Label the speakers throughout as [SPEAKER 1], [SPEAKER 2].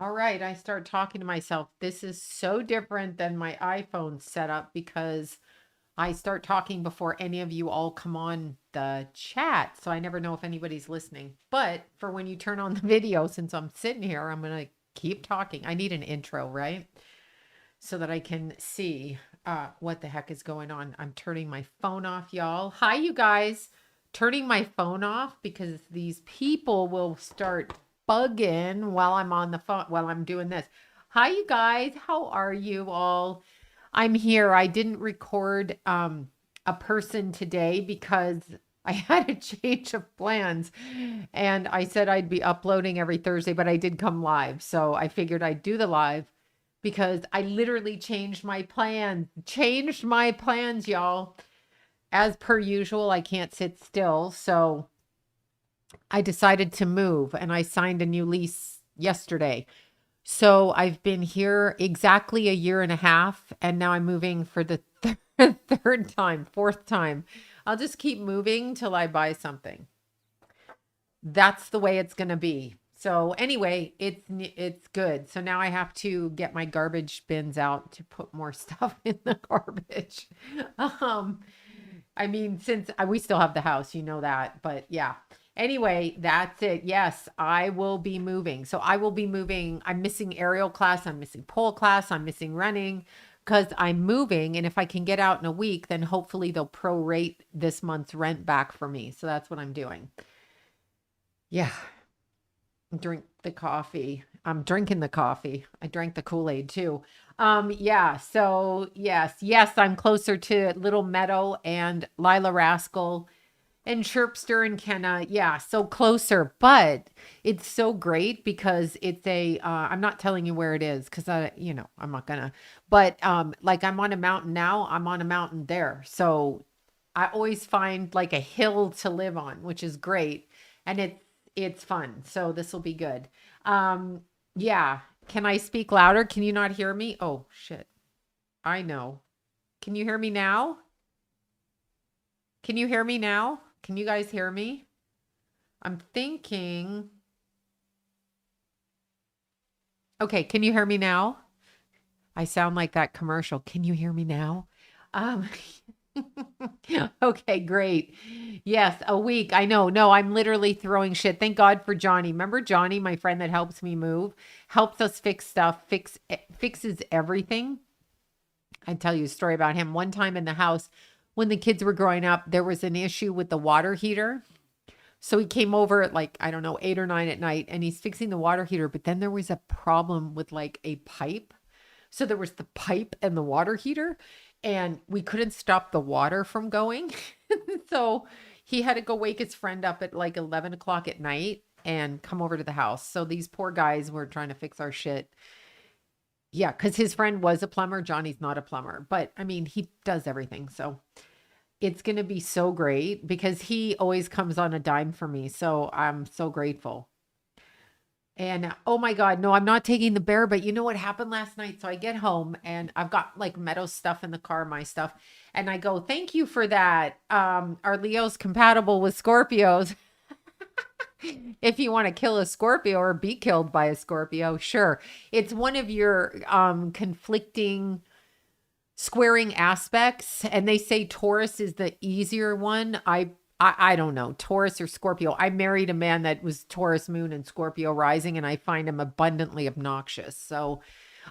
[SPEAKER 1] All right, I start talking to myself. This is so different than my iPhone setup because I start talking before any of you all come on the chat. So I never know if anybody's listening. But for when you turn on the video, since I'm sitting here, I'm going to keep talking. I need an intro, right? So that I can see what the heck is going on. I'm turning my phone off, y'all. Hi, you guys. Turning my phone off because these people will start bugging while I'm on the phone, while I'm doing this. Hi, you guys. How are you all? I'm here. I didn't record a person today because I had a change of plans and I said I'd be uploading every Thursday, but I did come live. So I figured I'd do the live because I literally changed my plans, y'all. As per usual, I can't sit still. So I decided to move and I signed a new lease yesterday. So I've been here exactly a year and a half, and now I'm moving for the third time, fourth time. I'll just keep moving till I buy something. That's the way it's going to be. So anyway, it's good. So now I have to get my garbage bins out to put more stuff in the garbage. Um, I mean, since we still have the house, you know that, but yeah. Anyway, that's it. Yes, I will be moving. So I will be moving. I'm missing aerial class. I'm missing pole class. I'm missing running because I'm moving. And if I can get out in a week, then hopefully they'll prorate this month's rent back for me. So that's what I'm doing. Yeah. Drink the coffee. I'm drinking the coffee. I drank the Kool-Aid too. Yeah, so yes, I'm closer to Little Meadow and Lila Rascal and Chirpster and Kenna. Yeah, so closer, but it's so great because it's I'm not telling you where it is because I'm not gonna, but like I'm on a mountain now, I'm on a mountain there. So I always find like a hill to live on, which is great. And it's fun. So this will be good. Um, yeah. Can I speak louder? Can you not hear me? Oh shit. I know. Can you hear me now? Can you hear me now? Can you guys hear me? I'm thinking. Okay, can you hear me now? I sound like that commercial. Can you hear me now? Um Okay, great. Yes, a week. I know. No, I'm literally throwing shit. Thank God for Johnny. Remember Johnny, my friend that helps me move, helps us fix stuff, fixes everything. I tell you a story about him. One time in the house when the kids were growing up, there was an issue with the water heater. So he came over at like, I don't know, 8 or 9 at night and he's fixing the water heater, but then there was a problem with like a pipe. So there was the pipe and the water heater, and we couldn't stop the water from going. So he had to go wake his friend up at like 11 o'clock at night and come over to the house. So these poor guys were trying to fix our shit. Yeah, because his friend was a plumber. Johnny's not a plumber, but I mean, he does everything. So it's going to be so great because he always comes on a dime for me. So I'm so grateful. And oh my God, no, I'm not taking the bear. But you know what happened last night? So I get home and I've got like Meadow stuff in the car, my stuff. And I go, thank you for that. Are Leos compatible with Scorpios? If you want to kill a Scorpio or be killed by a Scorpio, sure. It's one of your conflicting squaring aspects. And they say Taurus is the easier one. I don't know, Taurus or Scorpio. I married a man that was Taurus moon and Scorpio rising, and I find him abundantly obnoxious. So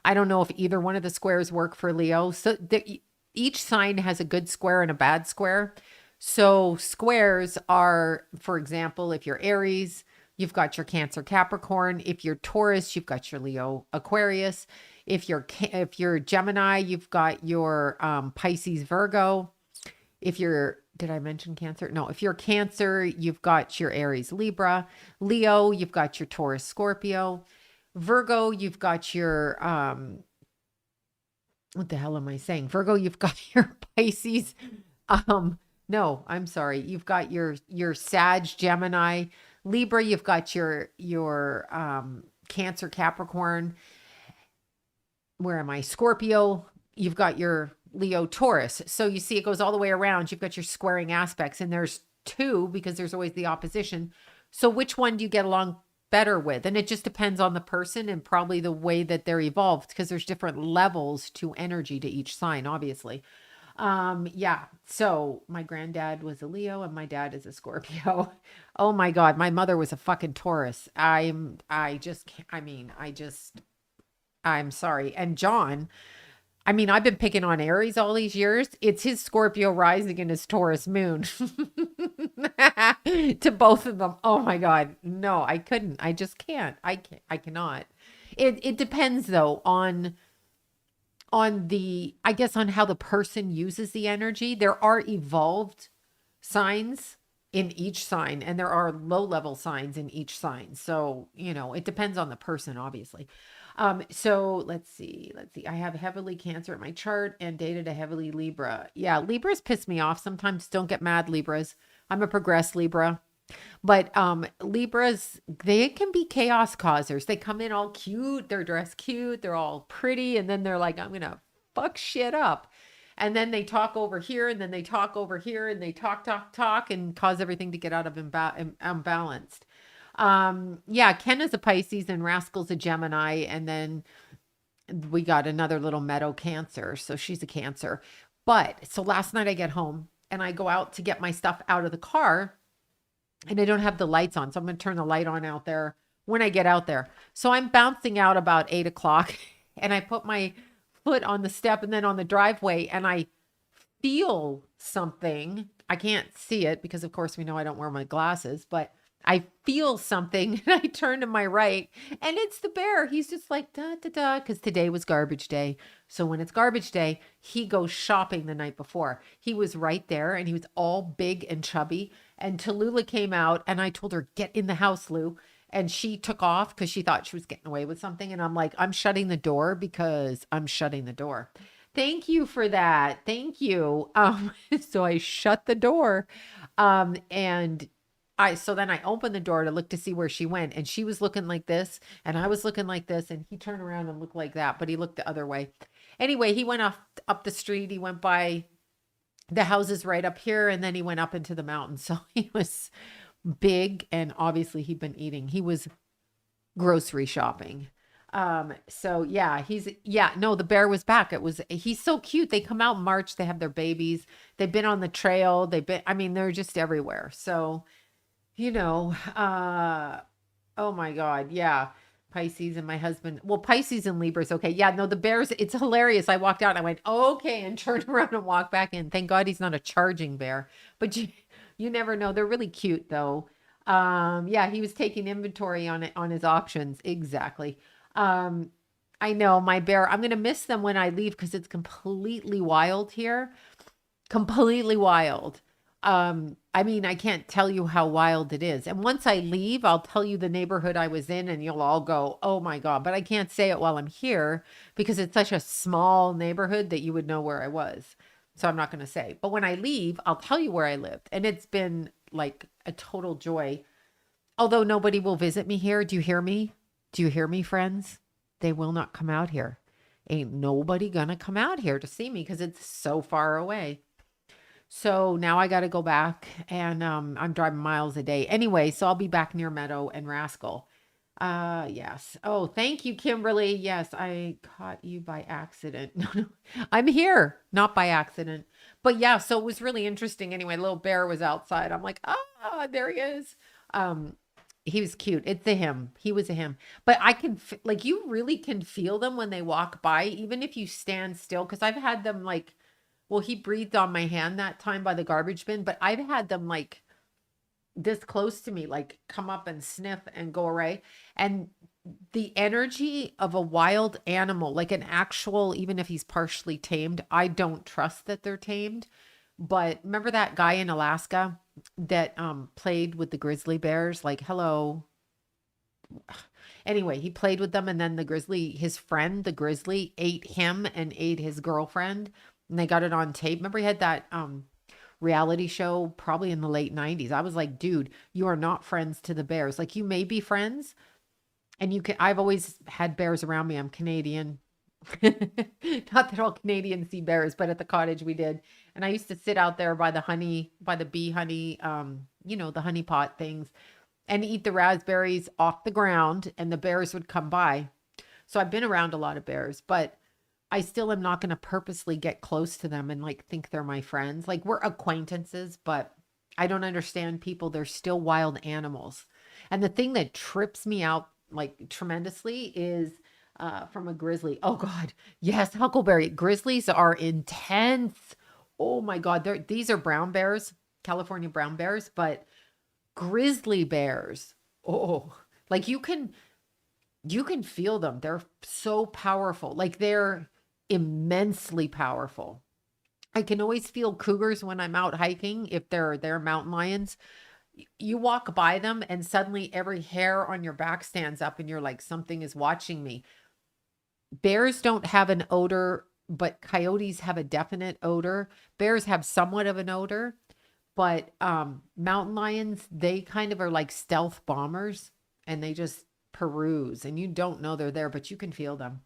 [SPEAKER 1] I don't know if either one of the squares work for Leo. So each sign has a good square and a bad square. So squares are, for example, if you're Aries, you've got your Cancer Capricorn. If you're Taurus, you've got your Leo Aquarius. If you're Gemini, you've got your Pisces Virgo. If you're, did I mention Cancer? No, if you're Cancer, you've got your Aries Libra. Leo, you've got your Taurus Scorpio. Virgo, you've got your what the hell am I saying? Virgo, you've got your Pisces. No, I'm sorry. You've got your Sag, Gemini. Libra, you've got your Cancer Capricorn. Where am I? Scorpio, you've got your Leo Taurus. So you see, it goes all the way around. You've got your squaring aspects, and there's two because there's always the opposition. So which one do you get along better with. And it just depends on the person and probably the way that they're evolved, because there's different levels to energy to each sign, obviously. Yeah. So my granddad was a Leo and my dad is a Scorpio. Oh my God. My mother was a fucking Taurus. I just can't, I'm sorry. And John, I mean, I've been picking on Aries all these years. It's his Scorpio rising and his Taurus moon to both of them. Oh my God. No, I couldn't. I just can't. I cannot. It depends though on the, I guess, on how the person uses the energy. There are evolved signs in each sign and there are low level signs in each sign. So, it depends on the person, obviously. So let's see. I have heavily Cancer in my chart and dated a heavily Libra. Yeah, Libras piss me off sometimes. Don't get mad, Libras. I'm a progressed Libra. But Libras, they can be chaos causers. They come in all cute, they're dressed cute, they're all pretty, and then they're like, I'm gonna fuck shit up. And then they talk over here, and then they talk over here, and they talk, and cause everything to get out of unbalanced. Yeah, Ken is a Pisces and Rascal's a Gemini, and then we got another little meadow Cancer. So she's a Cancer. But so last night I get home and I go out to get my stuff out of the car and I don't have the lights on. So I'm going to turn the light on out there when I get out there. So I'm bouncing out about 8 o'clock and I put my foot on the step and then on the driveway and I feel something. I can't see it because of course we know I don't wear my glasses, but I feel something and I turn to my right and it's the bear. He's just like, da, da, da, because today was garbage day. So when it's garbage day, he goes shopping the night before. He was right there and he was all big and chubby. And Tallulah came out and I told her, get in the house, Lou. And she took off because she thought she was getting away with something. And I'm like, I'm shutting the door because I'm shutting the door. Thank you for that. Thank you. So I shut the door. And so then I opened the door to look to see where she went and she was looking like this and I was looking like this and he turned around and looked like that, but he looked the other way. Anyway, he went up the street. He went by the houses right up here and then he went up into the mountains. So he was big and obviously he'd been eating. He was grocery shopping. So yeah, the bear was back. He's so cute. They come out in March. They have their babies. They've been on the trail. They're just everywhere. So oh my God. Yeah. Pisces and my husband. Well, Pisces and Libras. Okay. Yeah. No, the bears, it's hilarious. I walked out and I went, okay, and turned around and walked back in. Thank God he's not a charging bear, but you never know. They're really cute though. Yeah, he was taking inventory on his options. Exactly. I know my bear, I'm going to miss them when I leave because it's completely wild here. Completely wild. I can't tell you how wild it is. And once I leave, I'll tell you the neighborhood I was in and you'll all go, oh my God, but I can't say it while I'm here because it's such a small neighborhood that you would know where I was. So I'm not going to say, but when I leave, I'll tell you where I lived. And it's been like a total joy. Although nobody will visit me here. Do you hear me? Do you hear me, friends? They will not come out here. Ain't nobody gonna come out here to see me because it's so far away. So now I got to go back and I'm driving miles a day. Anyway, so I'll be back near Meadow and Rascal. Yes. Oh, thank you, Kimberly. Yes, I caught you by accident. No, no, I'm here, not by accident. But yeah, so it was really interesting. Anyway, little bear was outside. I'm like, there he is. He was cute. It's a him. He was a him. But I can, you really can feel them when they walk by, even if you stand still. Because I've had them well, he breathed on my hand that time by the garbage bin, but I've had them this close to me, come up and sniff and go away. And the energy of a wild animal, like an actual, even if he's partially tamed, I don't trust that they're tamed. But remember that guy in Alaska that played with the grizzly bears? Hello. Anyway, he played with them and then his friend, the grizzly, ate him and ate his girlfriend. And they got it on tape. Remember he had that reality show probably in the late 90s. I was like, dude, you are not friends to the bears. You may be friends and I've always had bears around me. I'm Canadian. Not that all Canadians see bears, but at the cottage we did. And I used to sit out there by the bee honey, the honey pot things. and eat the raspberries off the ground, and the bears would come by. So I've been around a lot of bears, but I still am not going to purposely get close to them and like think they're my friends. Like we're acquaintances, but I don't understand people. They're still wild animals. And the thing that trips me out like tremendously is from a grizzly. Oh God. Yes, huckleberry. Grizzlies are intense. Oh my God. These are brown bears, California brown bears, but grizzly bears. Oh, like you can feel them. They're so powerful. Like they're immensely powerful. I can always feel cougars when I'm out hiking if they're mountain lions. You walk by them and suddenly every hair on your back stands up and you're like something is watching me. Bears don't have an odor, but coyotes have a definite odor. Bears have somewhat of an odor, but mountain lions, they kind of are like stealth bombers and they just peruse and you don't know they're there, but you can feel them.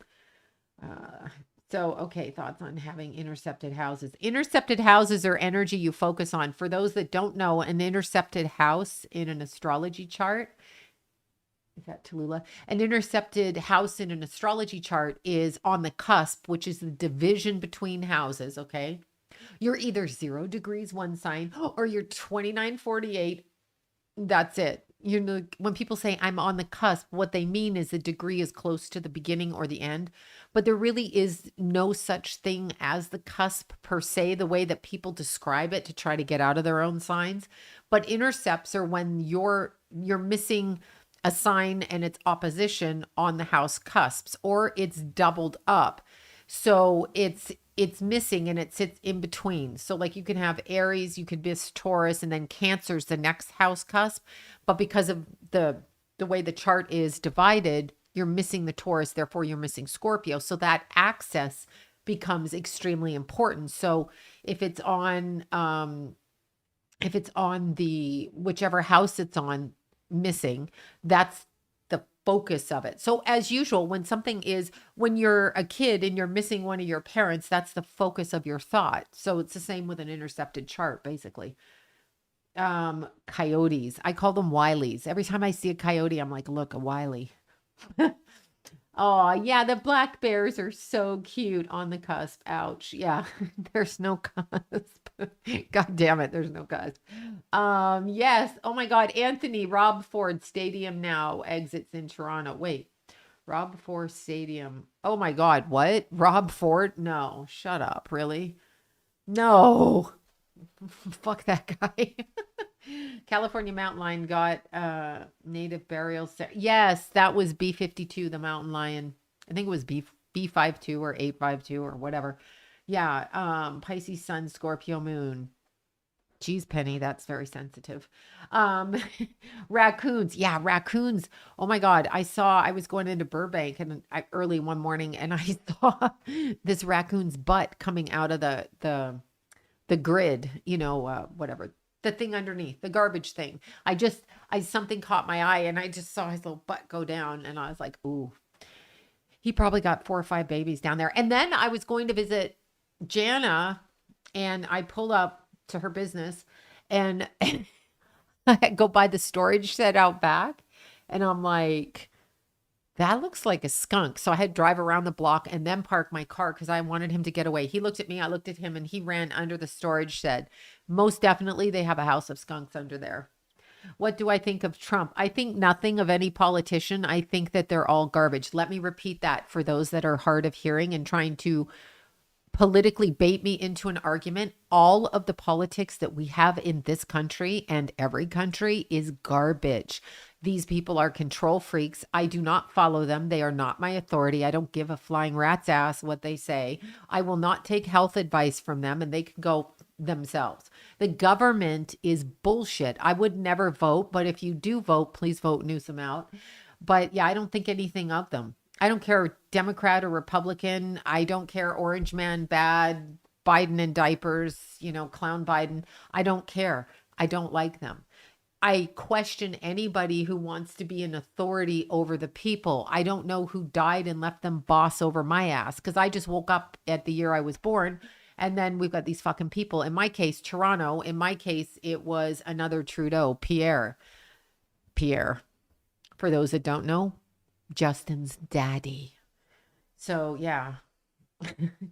[SPEAKER 1] Okay, thoughts on having intercepted houses. Intercepted houses are energy you focus on. For those that don't know, an intercepted house in an astrology chart, is that Tallulah? An intercepted house in an astrology chart is on the cusp, which is the division between houses, okay? You're either 0 degrees one sign or you're 2948. That's it. You know, when people say I'm on the cusp, what they mean is the degree is close to the beginning or the end, but there really is no such thing as the cusp per se, the way that people describe it to try to get out of their own signs. But intercepts are when you're missing a sign and its opposition on the house cusps, or it's doubled up. So it's missing and it sits in between. So like you can have Aries, you could miss Taurus, and then Cancer's the next house cusp. But because of the way the chart is divided, you're missing the Taurus, therefore you're missing Scorpio. So that access becomes extremely important. So if it's on the whichever house it's on missing, that's the focus of it. So as usual, when you're a kid and you're missing one of your parents, that's the focus of your thought. So it's the same with an intercepted chart, basically. Coyotes. I call them wilies. Every time I see a coyote, I'm like, look, a wily. Oh, yeah, the black bears are so cute on the cusp. Ouch. Yeah, there's no cusp. God damn it, there's no cusp. Yes. Oh my God, Anthony, Rob Ford Stadium now exits in Toronto. Wait, Rob Ford Stadium. Oh my God, what? Rob Ford? No, shut up. Really? No. Fuck that guy. California mountain lion got native burial. Yes, that was B52, the mountain lion. I think it was B52 or 852 or whatever. Yeah, Pisces sun, Scorpio moon. Geez, Penny, that's very sensitive. Raccoons. Yeah, raccoons. Oh my God. I was going into Burbank and early one morning and I saw this raccoon's butt coming out of the grid, whatever, the thing underneath, the garbage thing. Something caught my eye and I just saw his little butt go down and I was like, ooh, he probably got 4 or 5 babies down there. And then I was going to visit Jana and I pull up to her business and I go by the storage shed out back and I'm like, that looks like a skunk. So I had to drive around the block and then park my car because I wanted him to get away. He looked at me, I looked at him, and he ran under the storage shed. Most definitely they have a house of skunks under there. What do I think of Trump? I think nothing of any politician. I think that they're all garbage. Let me repeat that for those that are hard of hearing and trying to politically bait me into an argument. All of the politics that we have in this country and every country is garbage. These people are control freaks. I do not follow them. They are not my authority. I don't give a flying rat's ass what they say. I will not take health advice from them and they can go themselves. The government is bullshit. I would never vote, but if you do vote, please vote Newsom out. But yeah, I don't think anything of them. I don't care Democrat or Republican. I don't care orange man bad, Biden in diapers, clown Biden. I don't care. I don't like them. I question anybody who wants to be an authority over the people. I don't know who died and left them boss over my ass because I just woke up at the year I was born and then we've got these fucking people. In my case, Toronto. In my case, it was another Trudeau, Pierre. Pierre. For those that don't know, Justin's daddy. So yeah,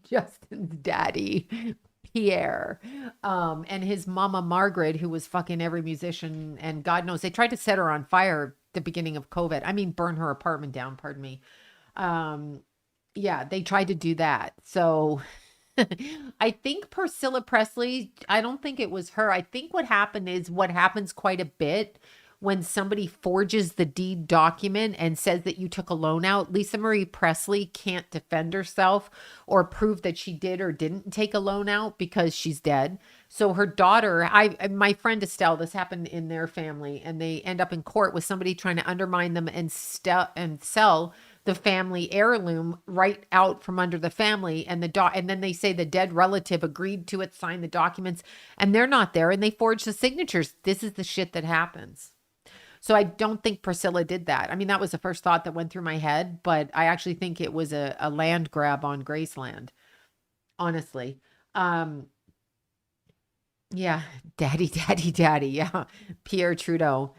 [SPEAKER 1] Justin's daddy, Pierre, and his mama Margaret, who was fucking every musician, and God knows they tried to set her on fire at the beginning of COVID. I mean, burn her apartment down. Pardon me. Um, yeah, they tried to do that. So I think Priscilla Presley, I don't think it was her. I think what happened is what happens quite a bit when somebody forges the deed document and says that you took a loan out. Lisa Marie Presley can't defend herself or prove that she did or didn't take a loan out because she's dead. So her daughter, my friend Estelle, this happened in their family, and they end up in court with somebody trying to undermine them and sell the family heirloom right out from under the family, and and then they say the dead relative agreed to it, signed the documents, and they're not there, and they forged the signatures. This is the shit that happens. So I don't think Priscilla did that. I mean, that was the first thought that went through my head, but I actually think it was a land grab on Graceland, honestly. Yeah, daddy, daddy, daddy. Yeah, Pierre Trudeau.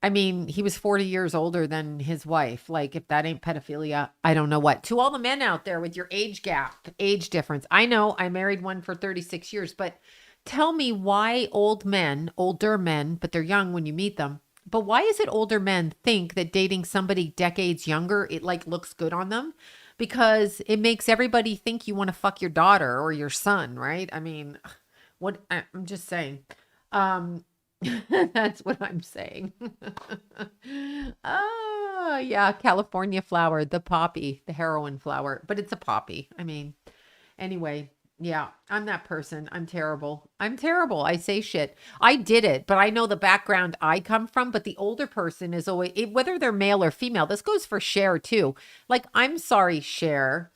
[SPEAKER 1] I mean, he was 40 years older than his wife. Like, if that ain't pedophilia, I don't know what. To all the men out there with your age gap, age difference. I know I married one for 36 years, but tell me why older men, but they're young when you meet them. But why is it older men think that dating somebody decades younger, it like looks good on them? Because it makes everybody think you want to fuck your daughter or your son, right? I mean, what I'm just saying. That's what I'm saying. Oh, yeah, California flower, the poppy, the heroin flower, but it's a poppy. I mean, anyway, yeah, I'm that person. I'm terrible. I'm terrible. I say shit. I did it, but I know the background I come from, but the older person is always, whether they're male or female, this goes for Cher too. Like, I'm sorry, Cher.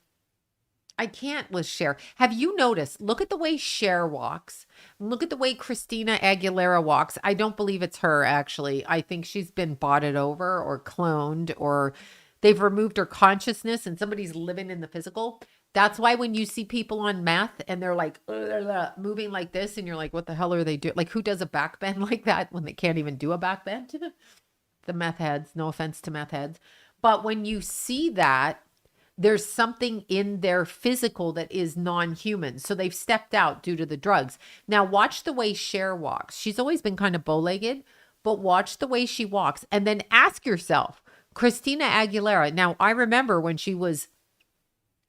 [SPEAKER 1] I can't with Cher. Have you noticed? Look at the way Cher walks. Look at the way Christina Aguilera walks. I don't believe it's her, actually. I think she's been botted over or cloned, or they've removed her consciousness and somebody's living in the physical. That's why when you see people on meth and they're like moving like this, and you're like, what the hell are they doing? Like, who does a back bend like that when they can't even do a back bend? The meth heads. No offense to meth heads. But when you see that, there's something in their physical that is non-human. So they've stepped out due to the drugs. Now watch the way Cher walks. She's always been kind of bow-legged, but watch the way she walks. And then ask yourself, Christina Aguilera. Now I remember when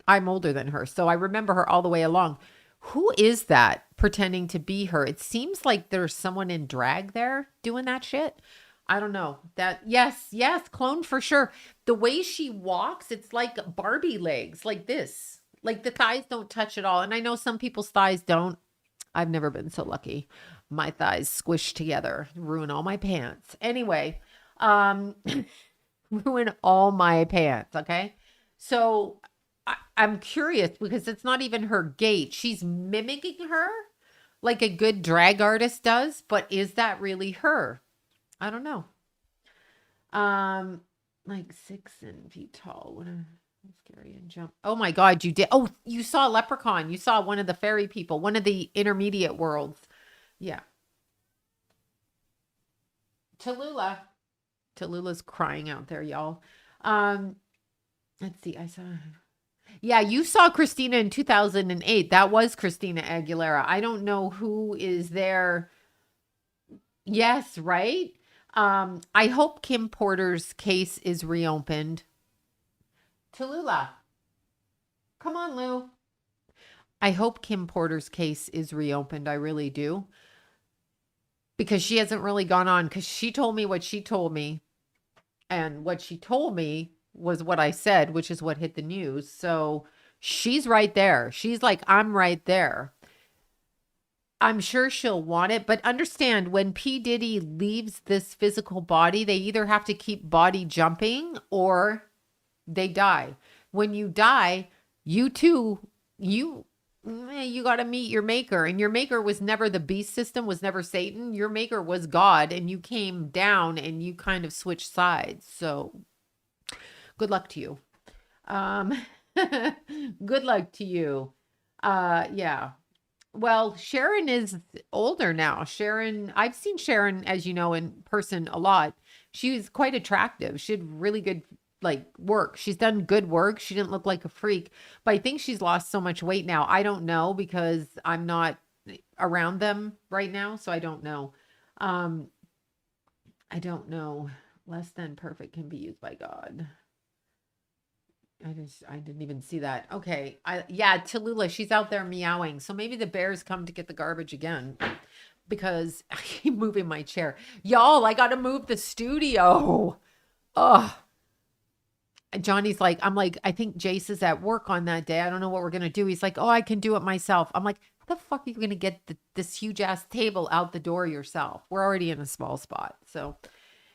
[SPEAKER 1] I'm older than her, so I remember her all the way along. Who is that pretending to be her? It seems like there's someone in drag there doing that shit. I don't know that. Yes, clone for sure. The way she walks, it's like Barbie legs, like this. Like the thighs don't touch at all. And I know some people's thighs don't. I've never been so lucky. My thighs squished together, ruin all my pants. Anyway, ruin all my pants. Okay. So I'm curious because it's not even her gait. She's mimicking her like a good drag artist does. But is that really her? I don't know. Like 6 feet tall. What a scary and jump. Oh my God, you did. Oh, you saw a leprechaun. You saw one of the fairy people, one of the intermediate worlds. Yeah. Tallulah's crying out there, y'all. Let's see. I saw. Yeah, you saw Christina in 2008. That was Christina Aguilera. I don't know who is there. Yes, right? I hope Kim Porter's case is reopened. Tallulah. Come on, Lou. I hope Kim Porter's case is reopened. I really do. Because she hasn't really gone on. Because she told me what she told me. And what she told me was what I said, which is what hit the news. So she's right there. She's like, I'm right there. I'm sure she'll want it, but understand when P. Diddy leaves this physical body, they either have to keep body jumping or they die. When you die, you got to meet your maker, and your maker was never the beast system, was never Satan. Your maker was God, and you came down and you kind of switched sides. So good luck to you. Good luck to you. Yeah. Well, Sharon is older now. I've seen Sharon, as you know, in person a lot. She was quite attractive. She had really good like work. She's done good work. She didn't look like a freak, but I think she's lost so much weight now. I don't know because I'm not around them right now, so I don't know. Um, I don't know. Less than perfect can be used by God. I didn't even see that. Okay. Yeah, Tallulah, she's out there meowing. So maybe the bears come to get the garbage again because I keep moving my chair. Y'all, I got to move the studio. Oh, Johnny's like, I'm like, I think Jace is at work on that day. I don't know what we're going to do. He's like, oh, I can do it myself. I'm like, how the fuck are you going to get this huge ass table out the door yourself? We're already in a small spot. So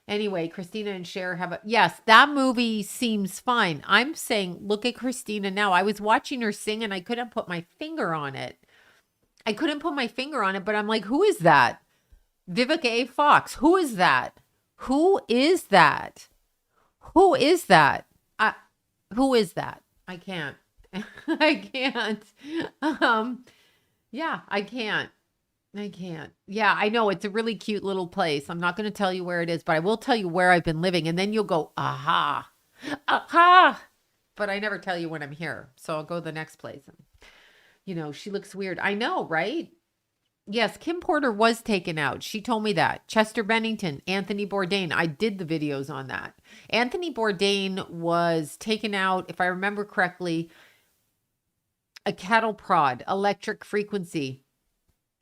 [SPEAKER 1] anyway, Christina and Cher have yes, that movie seems fine. I'm saying, look at Christina now. I was watching her sing and I couldn't put my finger on it. But I'm like, who is that? Vivica A. Fox. Who is that? Who is that? Who is that? Who is that? I can't. I can't. Yeah, I can't. Yeah, I know it's a really cute little place. I'm not going to tell you where it is, but I will tell you where I've been living, and then you'll go, aha, aha. But I never tell you when I'm here, so I'll go to the next place. She looks weird. I know, right? Yes, Kim Porter was taken out. She told me that. Chester Bennington, Anthony Bourdain. I did the videos on that. Anthony Bourdain was taken out, if I remember correctly, a cattle prod, electric frequency,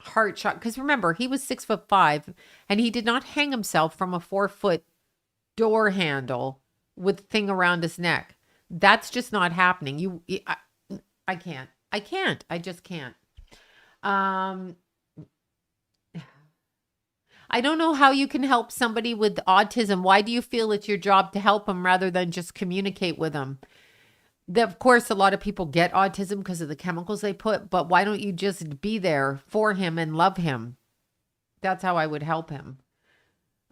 [SPEAKER 1] heart shot. Because remember, he was 6'5", and he did not hang himself from a 4-foot door handle with a thing around his neck. That's just not happening. I can't. I just can't. I don't know how you can help somebody with autism. Why do you feel it's your job to help them rather than just communicate with them? Of course, a lot of people get autism because of the chemicals they put, but why don't you just be there for him and love him? That's how I would help him.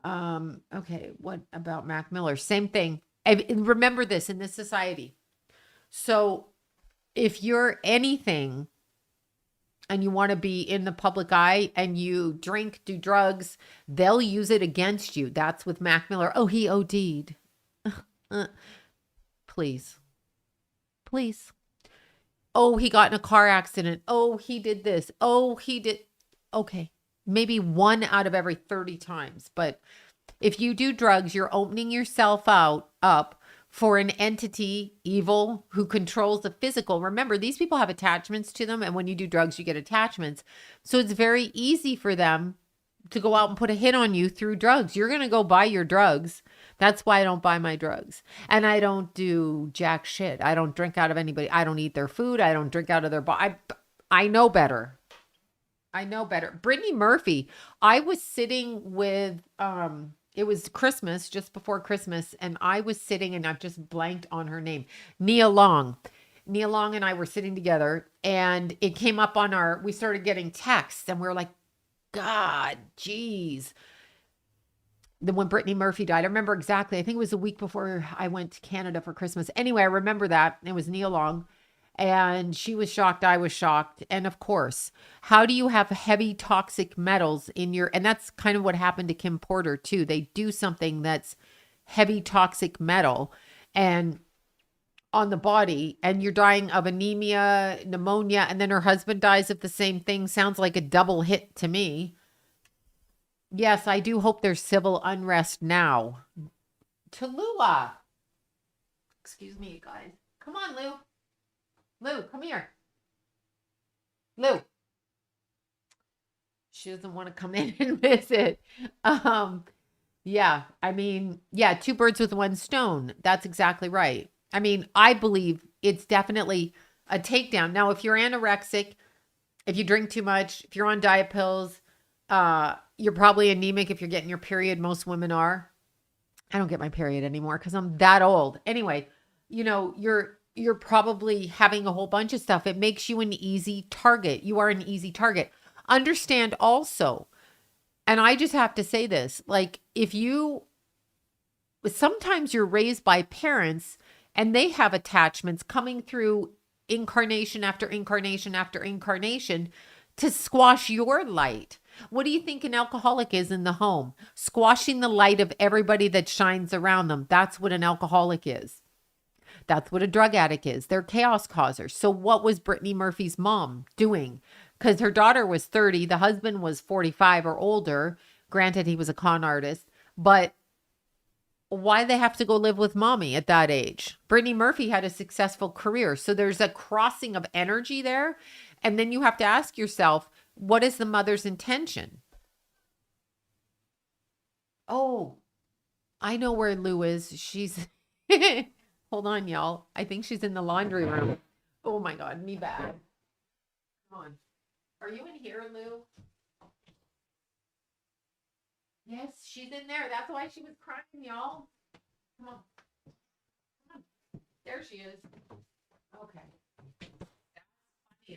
[SPEAKER 1] Okay, what about Mac Miller? Same thing. And remember this in this society. So if you're anything and you want to be in the public eye and you drink, do drugs, they'll use it against you. That's with Mac Miller. Oh, he OD'd. Please. Oh, he got in a car accident. Oh, he did this. Oh, he did. Okay. Maybe 1 out of every 30 times. But if you do drugs, you're opening yourself up for an entity, evil, who controls the physical. Remember, these people have attachments to them. And when you do drugs, you get attachments. So it's very easy for them to go out and put a hit on you through drugs. You're going to go buy your drugs. That's why I don't buy my drugs. And I don't do jack shit. I don't drink out of anybody. I don't eat their food. I don't drink out of their body. I know better. Brittany Murphy. I was sitting with, it was Christmas, just before Christmas, and I was sitting, and I've just blanked on her name, Nia Long. Nia Long and I were sitting together, and it came up on we started getting texts, and we were like, God, geez. Then when Brittany Murphy died, I remember exactly, I think it was a week before I went to Canada for Christmas. Anyway, I remember that. It was Nia Long. And she was shocked. I was shocked. And of course, how do you have heavy toxic metals in and that's kind of what happened to Kim Porter too. They do something that's heavy toxic metal and on the body, and you're dying of anemia, pneumonia, and then her husband dies of the same thing. Sounds like a double hit to me. Yes, I do hope there's civil unrest now. Tallulah. Excuse me, you guys. Come on, Lou. Lou, come here. Lou. She doesn't want to come in and visit. Yeah, I mean, yeah, 2 birds with 1 stone. That's exactly right. I mean, I believe it's definitely a takedown. Now, if you're anorexic, if you drink too much, if you're on diet pills, you're probably anemic if you're getting your period. Most women are. I don't get my period anymore because I'm that old. Anyway, you're probably having a whole bunch of stuff. It makes you an easy target. You are an easy target. Understand also, and I just have to say this, like sometimes you're raised by parents and they have attachments coming through incarnation after incarnation after incarnation to squash your light. What do you think an alcoholic is in the home? Squashing the light of everybody that shines around them. That's what an alcoholic is. That's what a drug addict is. They're chaos causers. So what was Brittany Murphy's mom doing? Because her daughter was 30, the husband was 45 or older. Granted, he was a con artist, but why they have to go live with mommy at that age? Brittany Murphy had a successful career. So there's a crossing of energy there. And then you have to ask yourself, what is the mother's intention? Oh, I know where Lou is. She's, hold on, y'all. I think she's in the laundry room. Oh my God, me bad. Come on. Are you in here, Lou? Yes, she's in there. That's why she was crying, y'all. Come on. Come on. There she is. Okay.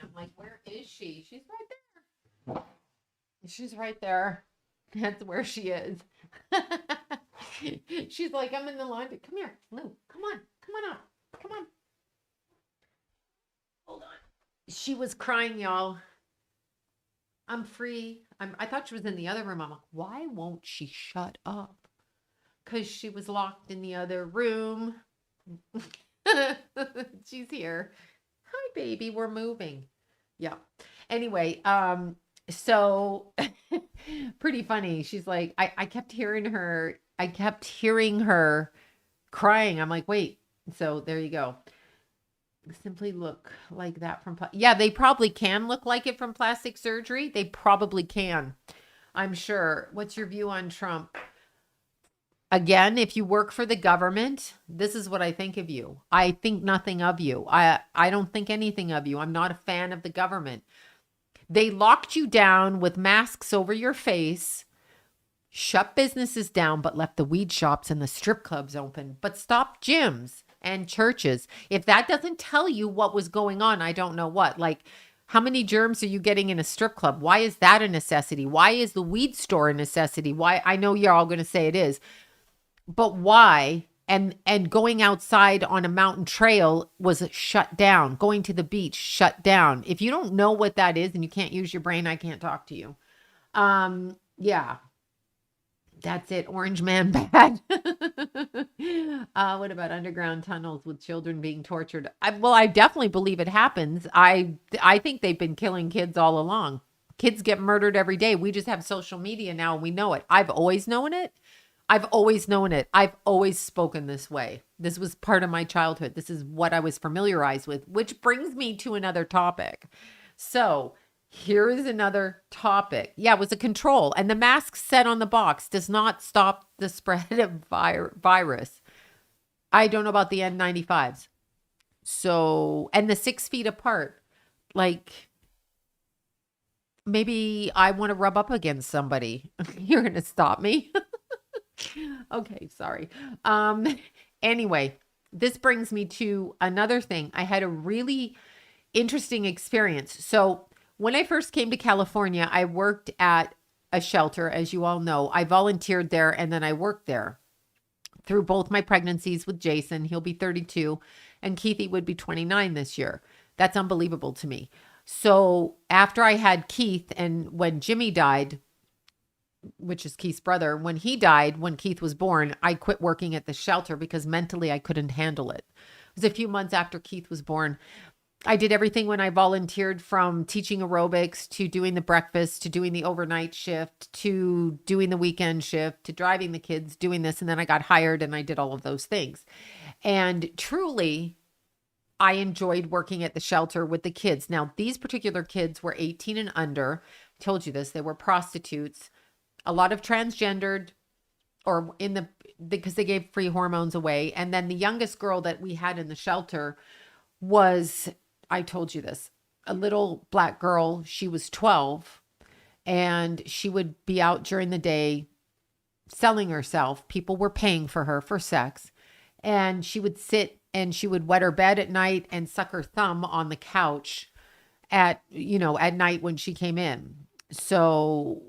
[SPEAKER 1] I'm like, where is she? She's right there. She's right there. That's where she is. She's like, I'm in the laundry. Come here, Lou. Come on. Come on up. Come on. Hold on. She was crying, y'all. I'm free. I thought she was in the other room. I'm like, why won't she shut up? Because she was locked in the other room. She's here. Hi, baby. We're moving. Yeah. Anyway, so pretty funny. She's like, I kept hearing her. I kept hearing her crying. I'm like, wait. So there you go. Simply look like that from, yeah, they probably can look like it from plastic surgery. They probably can. I'm sure. What's your view on Trump? Again, if you work for the government, this is what I think of you. I think nothing of you. I don't think anything of you. I'm not a fan of the government. They locked you down with masks over your face, shut businesses down, but left the weed shops and the strip clubs open, but stopped gyms and churches. If that doesn't tell you what was going on, I don't know what. Like, how many germs are you getting in a strip club? Why is that a necessity? Why is the weed store a necessity? Why? I know you're all going to say it is, but why? And going outside on a mountain trail was shut down. Going to the beach, shut down. If you don't know what that is and you can't use your brain, I can't talk to you. Yeah. That's it. Orange man bad. What about underground tunnels with children being tortured? I definitely believe it happens. I think they've been killing kids all along. Kids get murdered every day. We just have social media now and we know it. I've always known it. I've always known it. I've always spoken this way. This was part of my childhood. This is what I was familiarized with, which brings me to another topic. So here is another topic. Yeah, it was a control. And the mask set on the box does not stop the spread of virus. I don't know about the N95s. So, and the 6 feet apart. Like, maybe I want to rub up against somebody. You're going to stop me. Okay, sorry. Anyway, this brings me to another thing. I had a really interesting experience. So when I first came to California, I worked at a shelter, as you all know. I volunteered there and then I worked there through both my pregnancies with Jason. He'll be 32 and Keithy would be 29 this year. That's unbelievable to me. So after I had Keith and when Jimmy died, which is Keith's brother, when he died, when Keith was born, I quit working at the shelter because mentally I couldn't handle it. It was a few months after Keith was born. I did everything when I volunteered, from teaching aerobics to doing the breakfast, to doing the overnight shift, to doing the weekend shift, to driving the kids, doing this. And then I got hired and I did all of those things. And truly, I enjoyed working at the shelter with the kids. Now, these particular kids were 18 and under. I told you this, they were prostitutes. A lot of transgendered, or because they gave free hormones away. And then the youngest girl that we had in the shelter was, I told you this, a little black girl. She was 12 and she would be out during the day selling herself. People were paying for her for sex. And she would sit and she would wet her bed at night and suck her thumb on the couch at night when she came in. So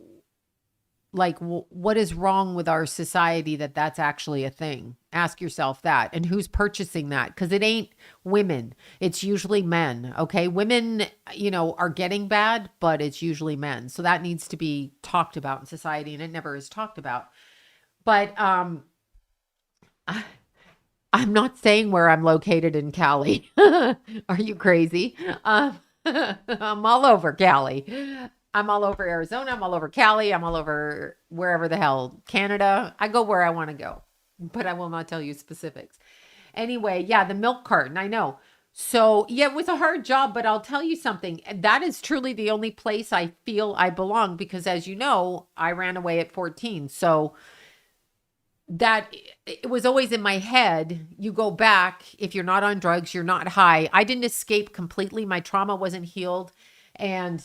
[SPEAKER 1] Like, what is wrong with our society that that's actually a thing? Ask yourself that. And who's purchasing that? Because it ain't women. It's usually men. Okay. Women, are getting bad, but it's usually men. So that needs to be talked about in society, and it never is talked about. But I- I'm not saying where I'm located in Cali. Are you crazy? I'm all over Cali. I'm all over Arizona. I'm all over Cali. I'm all over wherever the hell, Canada. I go where I want to go, but I will not tell you specifics. Anyway, yeah, the milk carton. I know. So, yeah, it was a hard job, but I'll tell you something. That is truly the only place I feel I belong because, as you know, I ran away at 14. So, that it was always in my head. You go back, if you're not on drugs, you're not high. I didn't escape completely. My trauma wasn't healed. And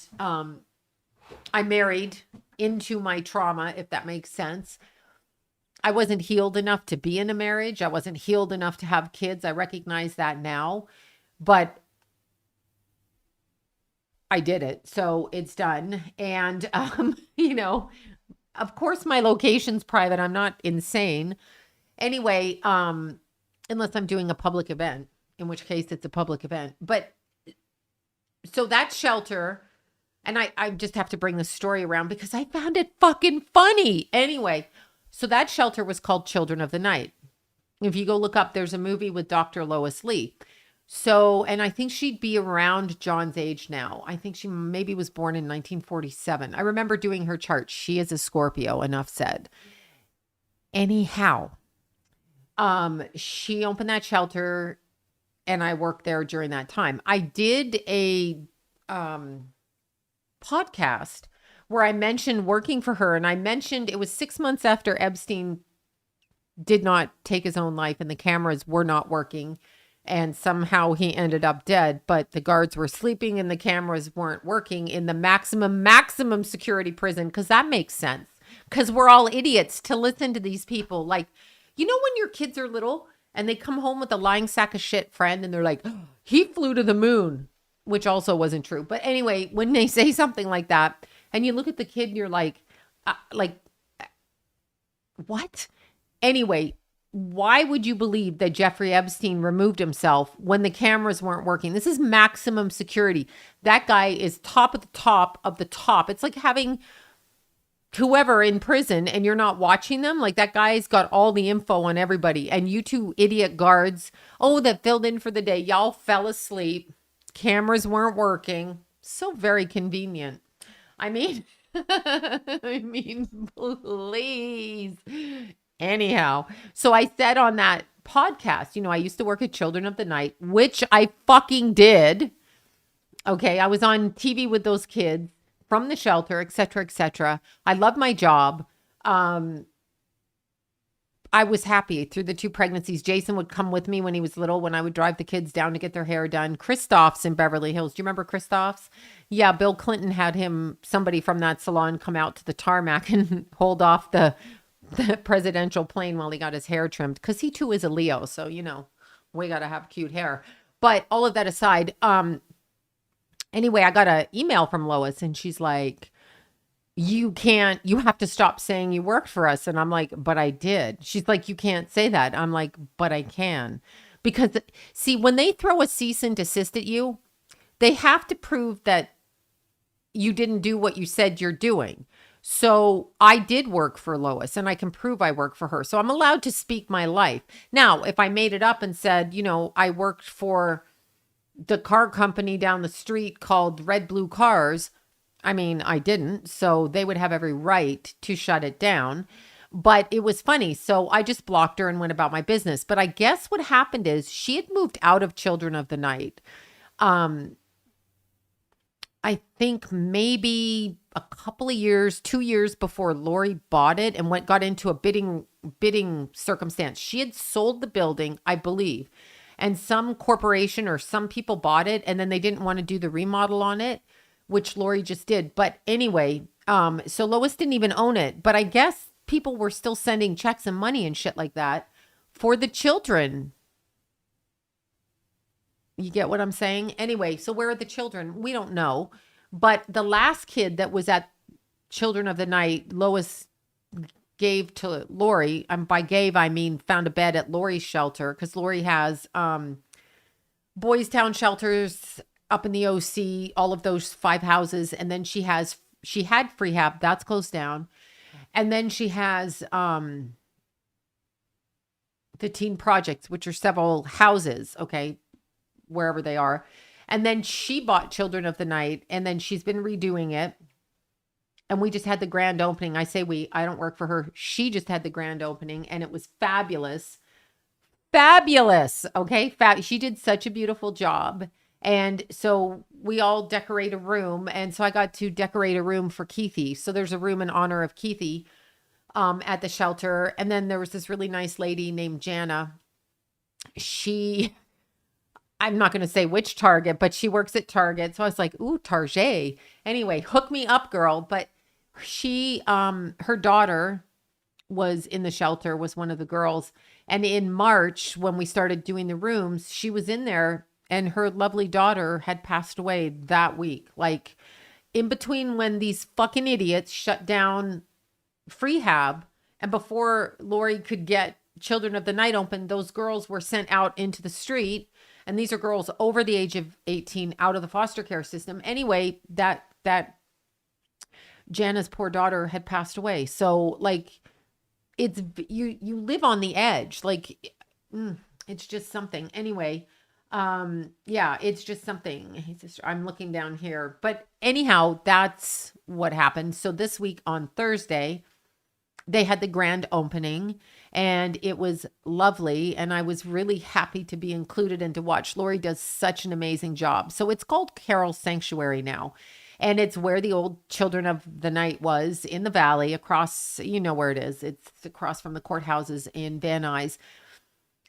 [SPEAKER 1] I married into my trauma, if that makes sense. I wasn't healed enough to be in a marriage. I wasn't healed enough to have kids. I recognize that now, but I did it. So it's done. And, of course my location's private. I'm not insane. Anyway, unless I'm doing a public event, in which case it's a public event. But so that shelter, and I just have to bring the story around because I found it fucking funny. Anyway, so that shelter was called Children of the Night. If you go look up, there's a movie with Dr. Lois Lee. So, and I think she'd be around John's age now. I think she maybe was born in 1947. I remember doing her chart. She is a Scorpio, enough said. Anyhow, she opened that shelter and I worked there during that time. I did a podcast where I mentioned working for her, and I mentioned it was 6 months after Epstein did not take his own life and the cameras were not working, and somehow he ended up dead, but the guards were sleeping and the cameras weren't working in the maximum security prison, because that makes sense, because we're all idiots to listen to these people. Like, when your kids are little and they come home with a lying sack of shit friend and they're like, oh, he flew to the moon, which also wasn't true. But anyway, when they say something like that and you look at the kid and you're like, what? Anyway, why would you believe that Jeffrey Epstein removed himself when the cameras weren't working? This is maximum security. That guy is top of the top of the top. It's like having whoever in prison and you're not watching them. Like, that guy's got all the info on everybody. And you two idiot guards, that filled in for the day. Y'all fell asleep. Cameras weren't working. So very convenient. I mean, please. Anyhow, so I said on that podcast, I used to work at Children of the Night, which I fucking did. Okay, I was on TV with those kids from the shelter, et cetera, et cetera. I love my job. I was happy through the 2 pregnancies. Jason would come with me when he was little, when I would drive the kids down to get their hair done. Christoph's in Beverly Hills. Do you remember Christoph's? Yeah, Bill Clinton had somebody from that salon come out to the tarmac and hold off the presidential plane while he got his hair trimmed, because he too is a Leo. So, we got to have cute hair. But all of that aside, anyway, I got an email from Lois and she's like, you have to stop saying you worked for us. And I'm like, but I did. She's like, you can't say that. I'm like, but I can. Because see, when they throw a cease and desist at you, they have to prove that you didn't do what you said you're doing. So I did work for Lois and I can prove I work for her. So I'm allowed to speak my life. Now, if I made it up and said, I worked for the car company down the street called Red Blue Cars, I mean, I didn't. So they would have every right to shut it down. But it was funny. So I just blocked her and went about my business. But I guess what happened is she had moved out of Children of the Night. I think maybe a couple of years, 2 years before Lori bought it and got into a bidding circumstance. She had sold the building, I believe, and some corporation or some people bought it and then they didn't want to do the remodel on it, which Lori just did. But anyway, so Lois didn't even own it, but I guess people were still sending checks and money and shit like that for the children. You get what I'm saying? Anyway, so where are the children? We don't know. But the last kid that was at Children of the Night, Lois gave to Lori. By gave, I mean found a bed at Lori's shelter because Lori has Boys Town shelters up in the OC, all of those 5 houses. And then she had Freehab, that's closed down. And then she has the Teen Projects, which are several houses, okay, wherever they are. And then she bought Children of the Night, and then she's been redoing it. And we just had the grand opening. I say I don't work for her. She just had the grand opening, and it was fabulous. Fabulous. Okay. She did such a beautiful job. And so we all decorate a room. And so I got to decorate a room for Keithy. So there's a room in honor of Keithy at the shelter. And then there was this really nice lady named Jana. I'm not going to say which Target, but she works at Target. So I was like, ooh, Target. Anyway, hook me up, girl. But her daughter was in the shelter, was one of the girls. And in March, when we started doing the rooms, she was in there and her lovely daughter had passed away that week. Like in between when these fucking idiots shut down Freehab and before Lori could get Children of the Night open, those girls were sent out into the street. And these are girls over the age of 18 out of the foster care system. Anyway, that Jana's poor daughter had passed away. So like, it's, you live on the edge. Like, it's just something. Anyway, yeah, it's just something. I'm looking down here, but anyhow, that's what happened. So this week on Thursday, they had the grand opening and it was lovely. And I was really happy to be included and to watch. Lori does such an amazing job. So it's called Carol's Sanctuary now. And it's where the old Children of the Night was in the valley across, you know where it is. It's across from the courthouses in Van Nuys.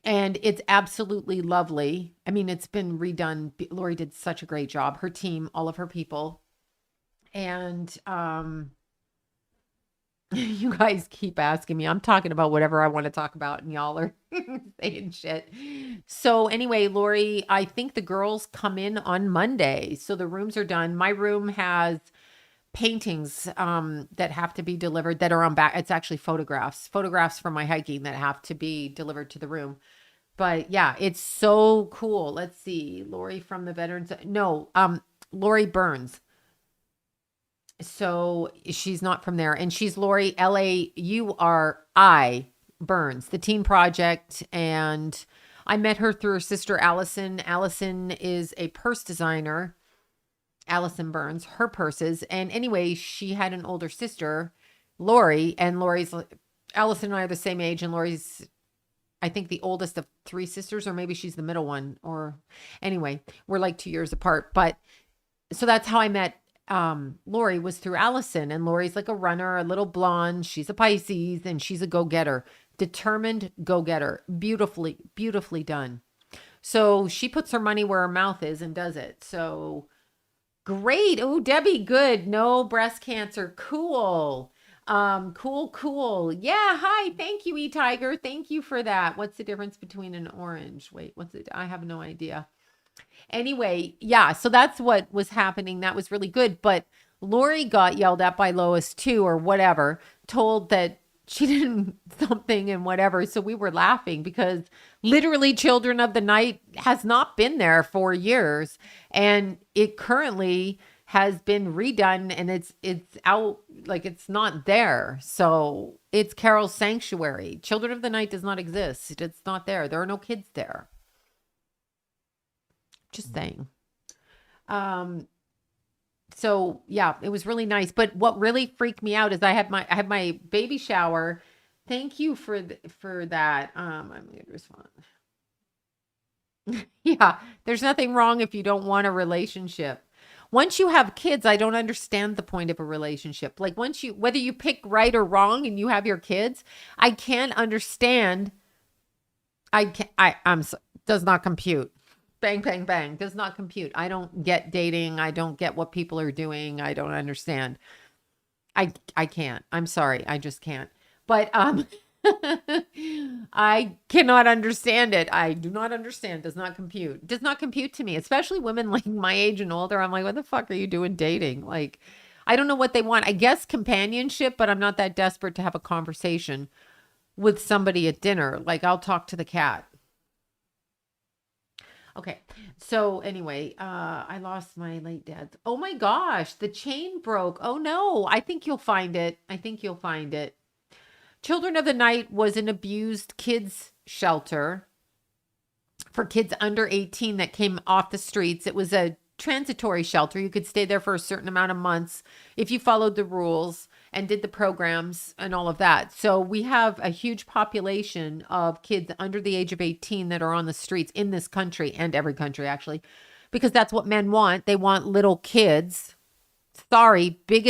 [SPEAKER 1] And it's absolutely lovely. I mean, it's been redone. Lori did such a great job. Her team, all of her people. And you guys keep asking me. I'm talking about whatever I want to talk about, and y'all are saying shit. So anyway, Lori, I think the girls come in on Monday. So the rooms are done. My room has paintings that have to be delivered that are on back. It's actually photographs from my hiking that have to be delivered to the room. But yeah, it's so cool. Let's see. Lori from the veterans. No, Lori Burns. So she's not from there. And she's Lori, Lauri Burns, the Teen Project. And I met her through her sister, Allison. Allison is a purse designer. Allison Burns, her purses. And anyway, she had an older sister, Lori. And Allison and I are the same age. And Lori's, I think, the oldest of 3 sisters, or maybe she's the middle one. Or anyway, we're like 2 years apart. But so that's how I met Lori, was through Allison. And Lori's like a runner, a little blonde. She's a Pisces and she's a go-getter, determined go-getter. Beautifully, beautifully done. So she puts her money where her mouth is and does it. So great. Oh, Debbie, good. No breast cancer. Cool. Cool. Yeah. Hi. Thank you, E-Tiger. Thank you for that. What's the difference between an orange? Wait, what's it? I have no idea. Anyway, yeah, so that's what was happening. That was really good. But Lori got yelled at by Lois too, or whatever, told that she didn't something and whatever. So we were laughing because literally Children of the Night has not been there for years. And it currently has been redone and it's out, like it's not there. So it's Carol's Sanctuary. Children of the Night does not exist. It's not there. There are no kids there. Just saying. So yeah, it was really nice. But what really freaked me out is I had my baby shower. Thank you for that. I'm going to respond. Yeah, there's nothing wrong if you don't want a relationship. Once you have kids, I don't understand the point of a relationship. Like whether you pick right or wrong and you have your kids, I can't understand. Does not compute. Bang, bang, bang. Does not compute. I don't get dating. I don't get what people are doing. I don't understand. I can't. I'm sorry. I just can't. But I cannot understand it. I do not understand. Does not compute. Does not compute to me, especially women like my age and older. I'm like, what the fuck are you doing dating? Like, I don't know what they want. I guess companionship, but I'm not that desperate to have a conversation with somebody at dinner. Like, I'll talk to the cat. Okay. So anyway, I lost my late dad's. Oh my gosh, the chain broke. Oh no. I think you'll find it. I think you'll find it. Children of the Night was an abused kids shelter for kids under 18 that came off the streets. It was a transitory shelter. You could stay there for a certain amount of months if you followed the rules and did the programs and all of that. So we have a huge population of kids under the age of 18 that are on the streets in this country, and every country actually, because that's what men want. They want little kids. Sorry, they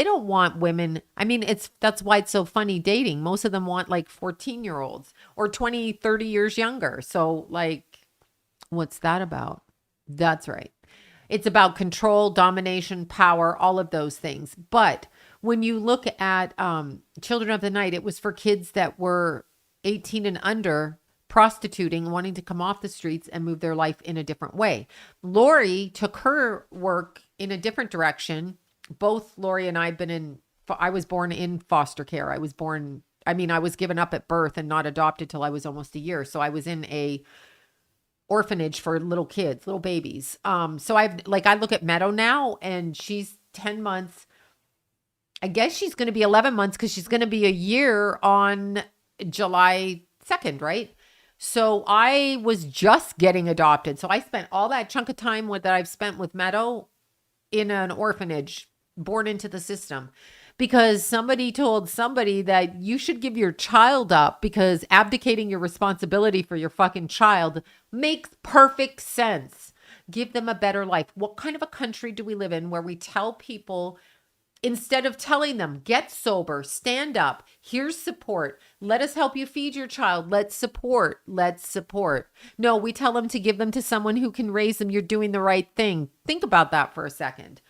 [SPEAKER 1] don't want women. I mean, that's why it's so funny dating. Most of them want like 14-year-olds or 20, 30 years younger. So like, what's that about? That's right. It's about control, domination, power, all of those things. But when you look at Children of the Night, it was for kids that were 18 and under, prostituting, wanting to come off the streets and move their life in a different way. Lori took her work in a different direction. Both Lori and I was born in foster care. I was given up at birth and not adopted till I was almost a year. So I was in a orphanage for little kids, little babies. So I look at Meadow now and she's 10 months. I guess she's going to be 11 months because she's going to be a year on July 2nd, right? So I was just getting adopted. So I spent all that chunk of time that I've spent with Meadow in an orphanage, born into the system, because somebody told somebody that you should give your child up because abdicating your responsibility for your fucking child makes perfect sense. Give them a better life. What kind of a country do we live in where we tell people, instead of telling them, get sober, stand up, here's support, let us help you feed your child, let's support. No, we tell them to give them to someone who can raise them. You're doing the right thing. Think about that for a second.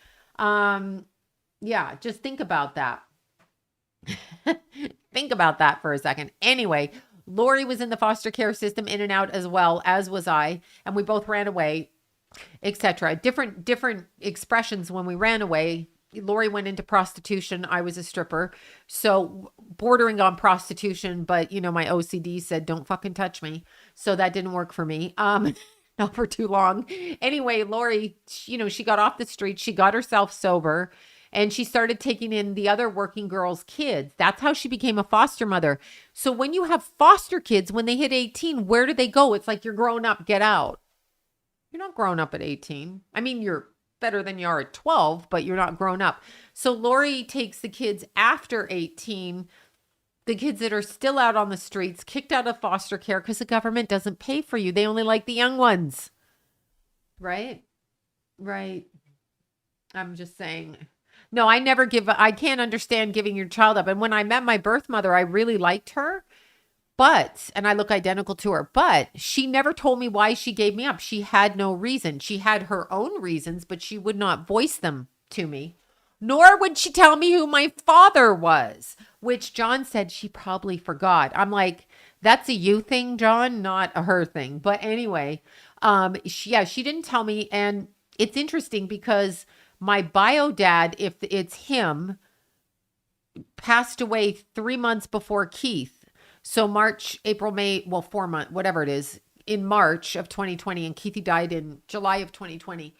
[SPEAKER 1] Yeah, just think about that. Think about that for a second. Anyway, Lori was in the foster care system, in and out, as well as was I, and we both ran away, etc. Different expressions when we ran away. Lori went into prostitution. I was a stripper. So bordering on prostitution, but my OCD said, don't fucking touch me. So that didn't work for me. Not for too long. Anyway, Lori, she got off the street. She got herself sober and she started taking in the other working girls' kids. That's how she became a foster mother. So when you have foster kids, when they hit 18, where do they go? It's like, you're grown up, get out. You're not grown up at 18. I mean, you're better than you are at 12, but you're not grown up. So Lori takes the kids after 18, the kids that are still out on the streets, kicked out of foster care because the government doesn't pay for you. They only like the young ones. Right? Right. I'm just saying. No, I can't understand giving your child up. And when I met my birth mother, I really liked her. And I look identical to her, but she never told me why she gave me up. She had no reason. She had her own reasons, but she would not voice them to me, nor would she tell me who my father was, which John said she probably forgot. I'm like, that's a you thing, John, not a her thing. But anyway, she didn't tell me. And it's interesting because my bio dad, if it's him, passed away 3 months before Keith. So March, April, May, 4 months, whatever it is, in March of 2020, and Keithy died in July of 2020.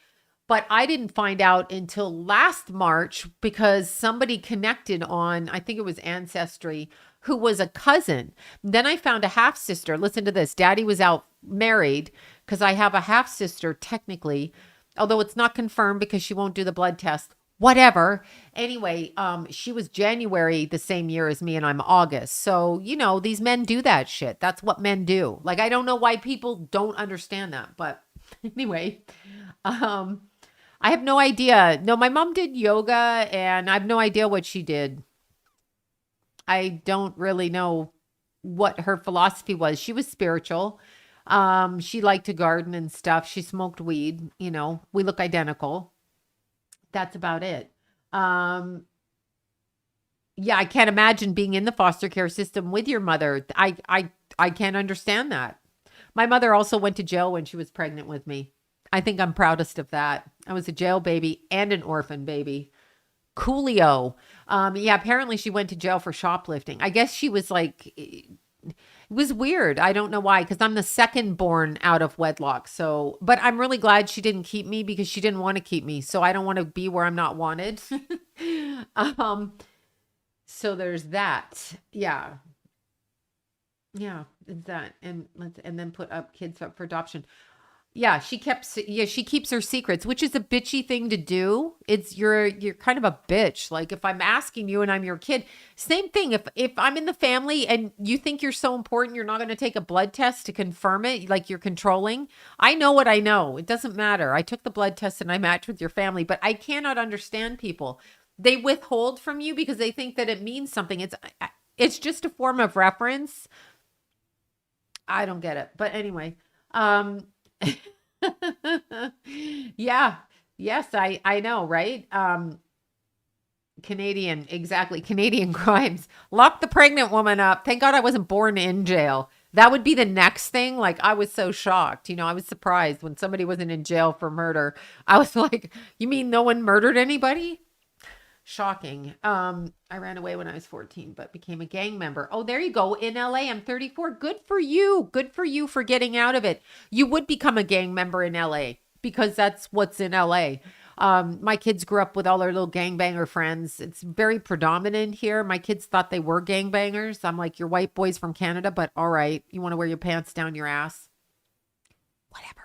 [SPEAKER 1] But I didn't find out until last March because somebody connected on, I think it was Ancestry, who was a cousin. Then I found a half sister. Listen to this. Daddy was out married because I have a half sister technically, although it's not confirmed because she won't do the blood test. Whatever. Anyway, she was January the same year as me and I'm August. So, these men do that shit. That's what men do. Like, I don't know why people don't understand that. But anyway, I have no idea. No, my mom did yoga and I have no idea what she did. I don't really know what her philosophy was. She was spiritual. She liked to garden and stuff. She smoked weed. We look identical. That's about it. Yeah, I can't imagine being in the foster care system with your mother. I can't understand that. My mother also went to jail when she was pregnant with me. I think I'm proudest of that. I was a jail baby and an orphan baby. Coolio. Yeah, apparently she went to jail for shoplifting. I guess she was like, it was weird. I don't know why, because I'm the second born out of wedlock. So, but I'm really glad she didn't keep me because she didn't want to keep me. So I don't want to be where I'm not wanted. um, so there's that. Yeah. Yeah, is that and then put up kids up for adoption. Yeah, she keeps her secrets, which is a bitchy thing to do. It's you're kind of a bitch. Like if I'm asking you and I'm your kid, same thing. If I'm in the family and you think you're so important, you're not going to take a blood test to confirm it, like you're controlling. I know what I know. It doesn't matter. I took the blood test and I matched with your family, but I cannot understand people. They withhold from you because they think that it means something. It's just a form of reference. I don't get it. But anyway, um yeah. Yes, I know, right? Canadian, exactly. Canadian crimes. Lock the pregnant woman up. Thank God I wasn't born in jail. That would be the next thing. Like I was so shocked. I was surprised when somebody wasn't in jail for murder. I was like, you mean no one murdered anybody? Shocking. I ran away when I was 14, but became a gang member. Oh, there you go. In LA, I'm 34. Good for you. Good for you for getting out of it. You would become a gang member in LA because that's what's in LA. My kids grew up with all their little gangbanger friends. It's very predominant here. My kids thought they were gangbangers. I'm like, you're white boys from Canada, but all right. You want to wear your pants down your ass? Whatever.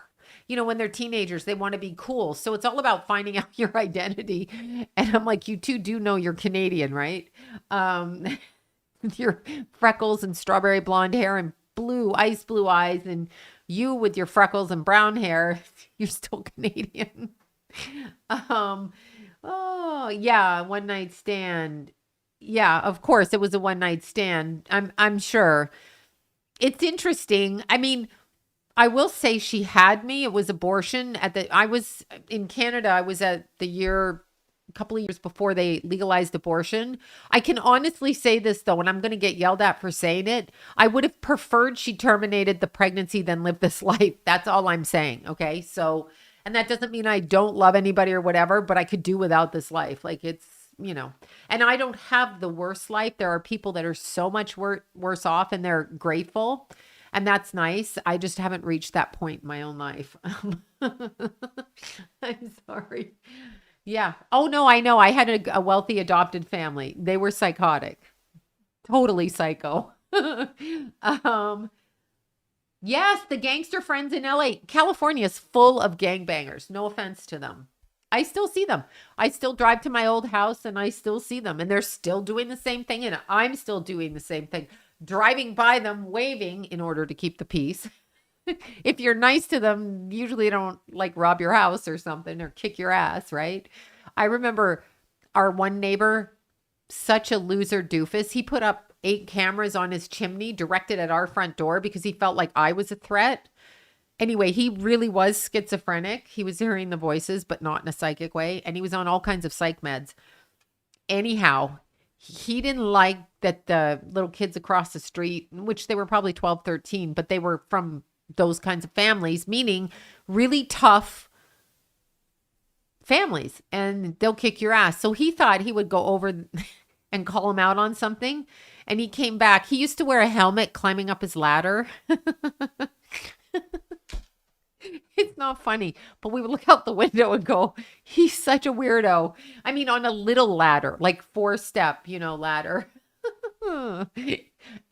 [SPEAKER 1] When they're teenagers, they want to be cool. So it's all about finding out your identity. And I'm like, you two do know you're Canadian, right? Um, your freckles and strawberry blonde hair and ice blue eyes, and you with your freckles and brown hair, you're still Canadian. Um, oh yeah, one night stand. Yeah, of course it was a one night stand. I'm sure. It's interesting. I mean, I will say she had me. It was abortion I was in Canada. I was at a couple of years before they legalized abortion. I can honestly say this though, and I'm going to get yelled at for saying it. I would have preferred she terminated the pregnancy than live this life. That's all I'm saying. Okay. So, and that doesn't mean I don't love anybody or whatever, but I could do without this life. Like and I don't have the worst life. There are people that are so much worse off and they're grateful. And that's nice. I just haven't reached that point in my own life. I'm sorry. Yeah. Oh, no, I know. I had a wealthy adopted family. They were psychotic, totally psycho. um, yes, the gangster friends in LA. California is full of gangbangers. No offense to them. I still see them. I still drive to my old house and I still see them. And they're still doing the same thing. And I'm still doing the same thing. Driving by them, waving in order to keep the peace. If you're nice to them, usually don't like rob your house or something or kick your ass, right? I remember our one neighbor, such a loser doofus. He put up 8 cameras on his chimney directed at our front door because he felt like I was a threat. Anyway, he really was schizophrenic. He was hearing the voices, but not in a psychic way. And he was on all kinds of psych meds. Anyhow, he didn't like that the little kids across the street, which they were probably 12, 13, but they were from those kinds of families, meaning really tough families, and they'll kick your ass. So he thought he would go over and call him out on something. And he came back. He used to wear a helmet climbing up his ladder. It's not funny, but we would look out the window and go, he's such a weirdo. I mean, on a little ladder, like 4-step, ladder.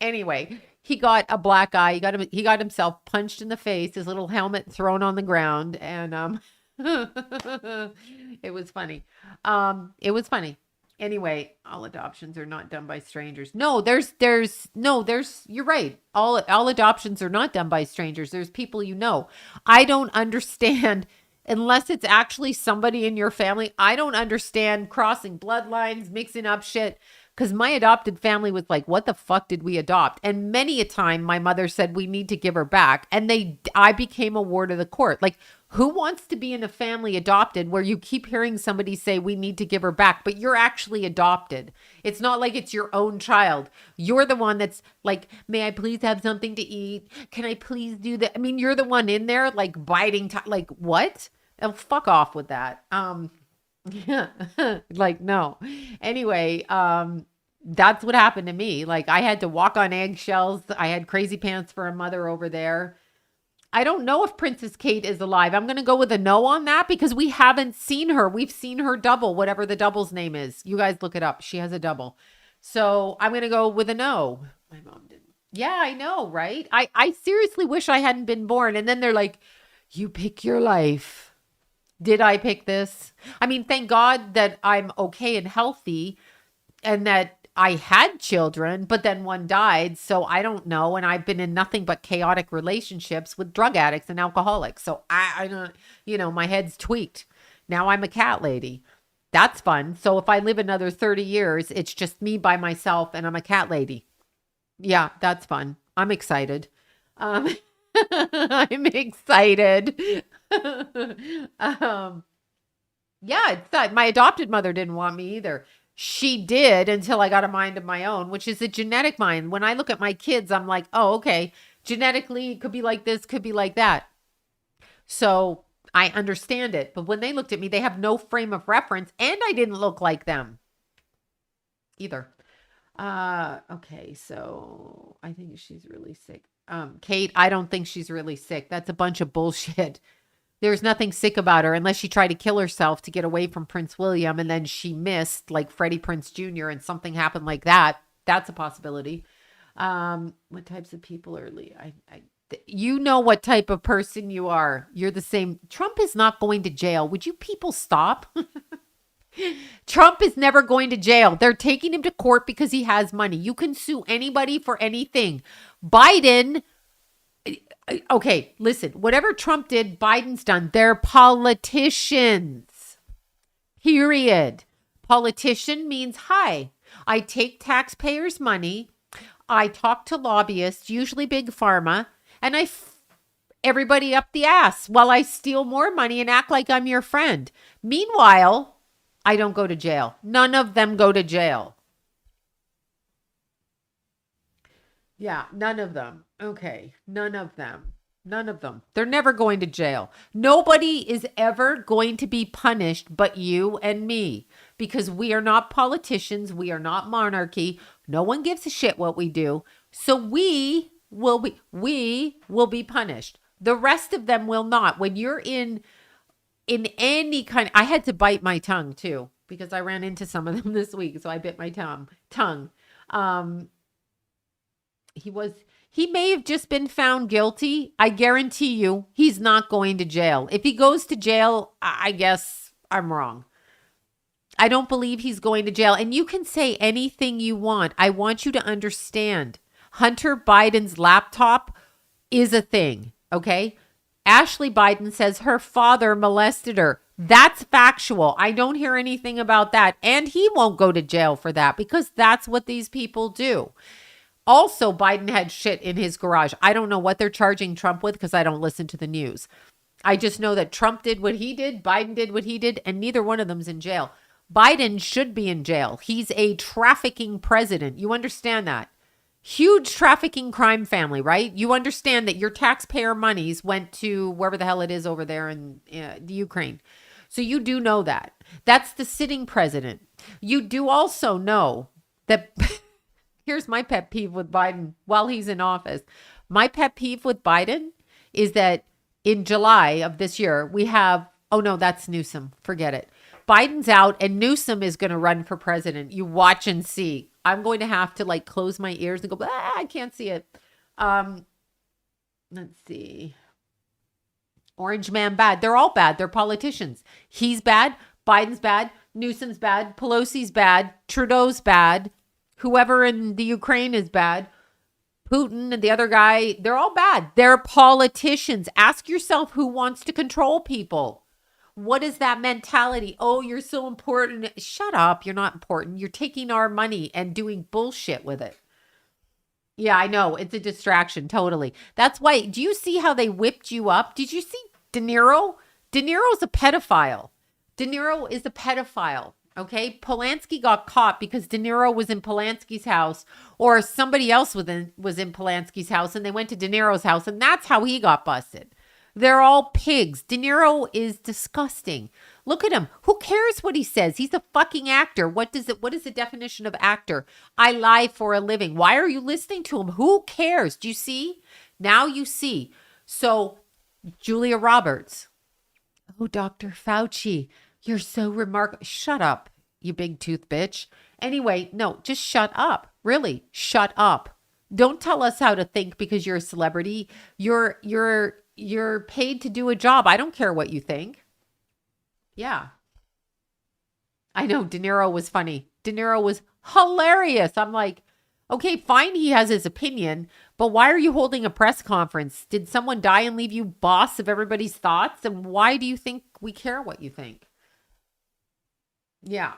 [SPEAKER 1] Anyway, he got a black eye. He got himself punched in the face, his little helmet thrown on the ground. And, it was funny. It was funny. Anyway, all adoptions are not done by strangers. No, you're right. All adoptions are not done by strangers. There's people I don't understand unless it's actually somebody in your family. I don't understand crossing bloodlines, mixing up shit. Because my adopted family was like, what the fuck did we adopt? And many a time my mother said, we need to give her back. And I became a ward of the court. Like, who wants to be in a family adopted where you keep hearing somebody say, we need to give her back, but you're actually adopted? It's not like it's your own child. You're the one that's like, may I please have something to eat? Can I please do that? I mean, you're the one in there like biting, like what? Oh, fuck off with that. Yeah. Like, no. Anyway, that's what happened to me. Like, I had to walk on eggshells. I had crazy pants for a mother over there. I don't know if Princess Kate is alive. I'm going to go with a no on that because we haven't seen her. We've seen her double, whatever the double's name is. You guys look it up. She has a double. So I'm going to go with a no. My mom didn't. Yeah, I know, right? I seriously wish I hadn't been born. And then they're like, you pick your life. Did I pick this? I mean, thank God that I'm okay and healthy and that I had children, but then one died. So I don't know. And I've been in nothing but chaotic relationships with drug addicts and alcoholics. So I don't, my head's tweaked. Now I'm a cat lady. That's fun. So if I live another 30 years, it's just me by myself and I'm a cat lady. Yeah, that's fun. I'm excited. Um, I'm excited. um, yeah, it's that my adopted mother didn't want me either. She did until I got a mind of my own, which is a genetic mind. When I look at my kids, I'm like, oh, okay, genetically, it could be like this, could be like that. So I understand it. But when they looked at me, they have no frame of reference, and I didn't look like them either. Okay, so I think she's really sick. Kate, I don't think she's really sick. That's a bunch of bullshit. There's nothing sick about her unless she tried to kill herself to get away from Prince William and then she missed like Freddie Prince Jr. and something happened like that. That's a possibility. What types of people are you know what type of person you are. You're the same. Trump is not going to jail. Would you people stop? Trump is never going to jail. They're taking him to court because he has money. You can sue anybody for anything. Biden, okay, listen, whatever Trump did, Biden's done. They're politicians. Period. Politician means, hi, I take taxpayers' money. I talk to lobbyists, usually big pharma, and everybody up the ass while I steal more money and act like I'm your friend. Meanwhile, I don't go to jail. None of them go to jail. Yeah, none of them. Okay, none of them. None of them. They're never going to jail. Nobody is ever going to be punished but you and me because we are not politicians. We are not monarchy. No one gives a shit what we do. So we will be punished. The rest of them will not. When you're in any kind, I had to bite my tongue too because I ran into some of them this week. So I bit my tongue. He may have just been found guilty. I guarantee you he's not going to jail. If he goes to jail, I guess I'm wrong. I don't believe he's going to jail. And you can say anything you want. I want you to understand. Hunter Biden's laptop is a thing, okay? Ashley Biden says her father molested her. That's factual. I don't hear anything about that. And he won't go to jail for that because that's what these people do. Also, Biden had shit in his garage. I don't know what they're charging Trump with because I don't listen to the news. I just know that Trump did what he did, Biden did what he did, and neither one of them's in jail. Biden should be in jail. He's a trafficking president. You understand that? Huge trafficking crime family, right? You understand that your taxpayer monies went to wherever the hell it is over there in the Ukraine. So you do know that. That's the sitting president. You do also know that... Here's my pet peeve with Biden while he's in office. My pet peeve with Biden is that in July of this year, we have, oh no, that's Newsom. Forget it. Biden's out and Newsom is going to run for president. You watch and see. I'm going to have to like close my ears and go, I can't see it. Let's see. Orange man bad. They're all bad. They're politicians. He's bad. Biden's bad. Newsom's bad. Pelosi's bad. Trudeau's bad. Whoever in the Ukraine is bad. Putin and the other guy, they're all bad. They're politicians. Ask yourself who wants to control people. What is that mentality? Oh, you're so important. Shut up. You're not important. You're taking our money and doing bullshit with it. Yeah, I know. It's a distraction. Totally. That's why. Do you see how they whipped you up? Did you see De Niro? De Niro's a pedophile. De Niro is a pedophile. Okay, Polanski got caught because De Niro was in Polanski's house or somebody else was in Polanski's house and they went to De Niro's house and that's how he got busted. They're all pigs. De Niro is disgusting. Look at him. Who cares what he says? He's a fucking actor. What is the definition of actor? I lie for a living. Why are you listening to him? Who cares? Do you see? Now you see. So, Julia Roberts. Oh, Dr. Fauci, you're so remarkable. Shut up, you big tooth bitch. Anyway, no, just shut up. Really, shut up. Don't tell us how to think because you're a celebrity. You're paid to do a job. I don't care what you think. Yeah. I know De Niro was funny. De Niro was hilarious. I'm like, okay, fine, he has his opinion, but why are you holding a press conference? Did someone die and leave you boss of everybody's thoughts? And why do you think we care what you think? Yeah.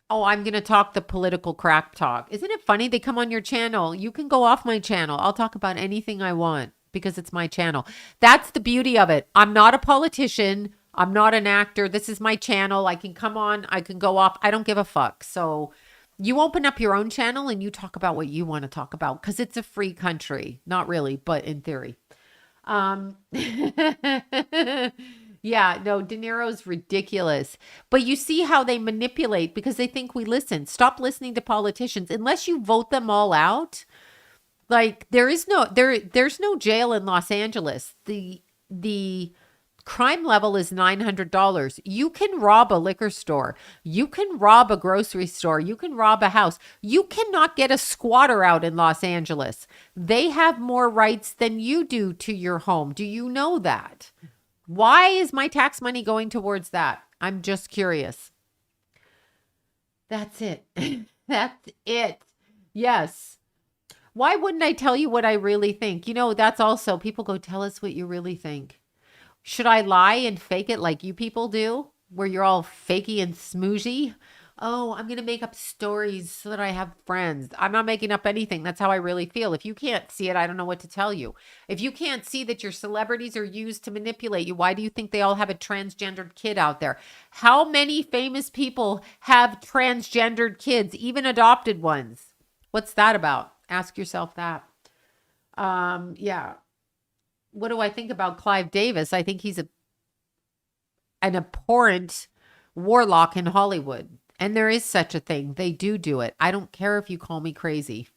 [SPEAKER 1] Oh, I'm going to talk the political crap talk. Isn't it funny? They come on your channel. You can go off my channel. I'll talk about anything I want because it's my channel. That's the beauty of it. I'm not a politician. I'm not an actor. This is my channel. I can come on. I can go off. I don't give a fuck. So you open up your own channel and you talk about what you want to talk about because it's a free country. Not really, but in theory. Yeah, no, De Niro's ridiculous. But you see how they manipulate because they think we listen. Stop listening to politicians unless you vote them all out. Like there's no jail in Los Angeles. The crime level is $900. You can rob a liquor store. You can rob a grocery store. You can rob a house. You cannot get a squatter out in Los Angeles. They have more rights than you do to your home. Do you know that? Why is my tax money going towards that? I'm just curious. That's it. That's it. Yes. Why wouldn't I tell you what I really think? You know, that's also, people go, tell us what you really think. Should I lie and fake it like you people do? Where you're all fakey and smoozy? Oh, I'm going to make up stories so that I have friends. I'm not making up anything. That's how I really feel. If you can't see it, I don't know what to tell you. If you can't see that your celebrities are used to manipulate you, why do you think they all have a transgendered kid out there? How many famous people have transgendered kids, even adopted ones? What's that about? Ask yourself that. Yeah. What do I think about Clive Davis? I think he's an abhorrent warlock in Hollywood. And there is such a thing. They do it. I don't care if you call me crazy.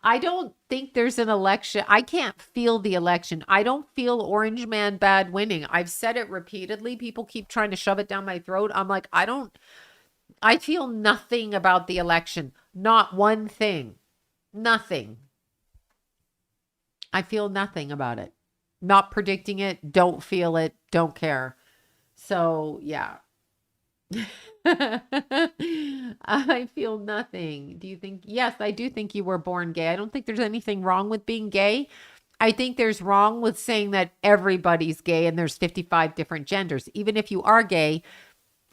[SPEAKER 1] I don't think there's an election. I can't feel the election. I don't feel Orange Man bad winning. I've said it repeatedly. People keep trying to shove it down my throat. I'm like, I feel nothing about the election. Not one thing. Nothing. I feel nothing about it. Not predicting it. Don't feel it. Don't care. So, yeah. I feel nothing. Do you think? Yes, I do think you were born gay. I don't think there's anything wrong with being gay. I think there's wrong with saying that everybody's gay and there's 55 different genders. Even if you are gay,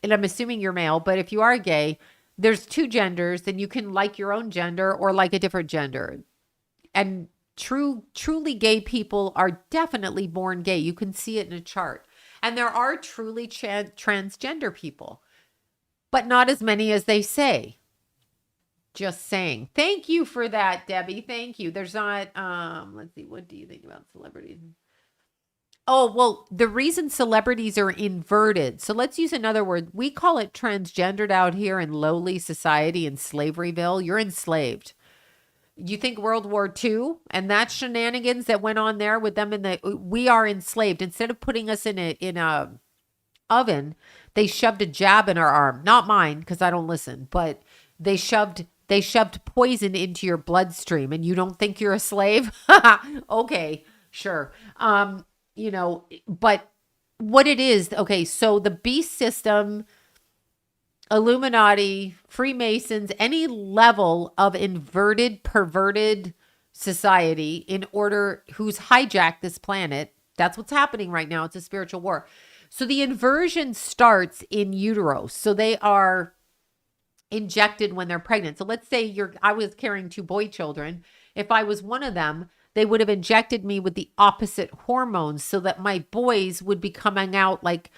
[SPEAKER 1] and I'm assuming you're male, but if you are gay, there's two genders, then you can like your own gender or like a different gender. And truly gay people are definitely born gay. You can see it in a chart. And there are truly transgender people, but not as many as they say. Just saying. Thank you for that, Debbie. Thank you. There's not, let's see, what do you think about celebrities? Oh, well, the reason celebrities are inverted. So let's use another word. We call it transgendered out here in lowly society in Slaveryville. You're enslaved. You think World War II and that shenanigans that went on there with them we are enslaved. Instead of putting us in a oven, they shoved a jab in our arm. Not mine, because I don't listen, but they shoved poison into your bloodstream and you don't think you're a slave? Okay, sure. But what it is, okay, so the beast system, Illuminati, Freemasons, any level of inverted, perverted society who's hijacked this planet. That's what's happening right now. It's a spiritual war. So the inversion starts in utero. So they are injected when they're pregnant. So let's say I was carrying 2 boy children. If I was one of them, they would have injected me with the opposite hormones so that my boys would be coming out like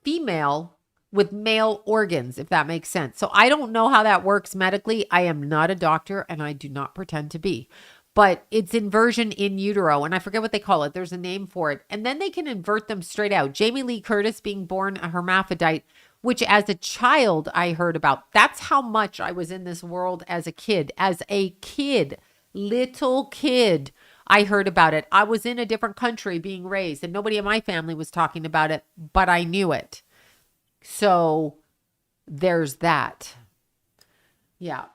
[SPEAKER 1] female with male organs, if that makes sense. So I don't know how that works medically. I am not a doctor and I do not pretend to be. but it's inversion in utero. And I forget what they call it. There's a name for it. And then they can invert them straight out. Jamie Lee Curtis being born a hermaphrodite, which as a child I heard about. That's how much I was in this world as a kid. As a kid, little kid, I heard about it. I was in a different country being raised and nobody in my family was talking about it, but I knew it. So there's that. Yeah.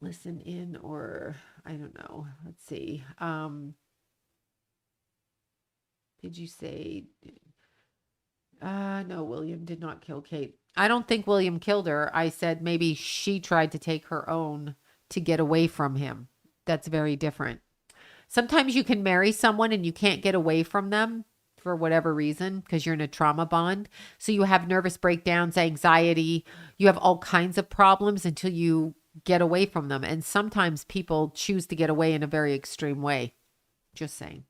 [SPEAKER 1] Listen in, or I don't know. Let's see. Did you say no, William did not kill Kate. I don't think William killed her. I said maybe she tried to take her own to get away from him. That's very different. Sometimes you can marry someone and you can't get away from them for whatever reason because you're in a trauma bond. So you have nervous breakdowns, anxiety, you have all kinds of problems until you get away from them. And sometimes people choose to get away in a very extreme way. Just saying.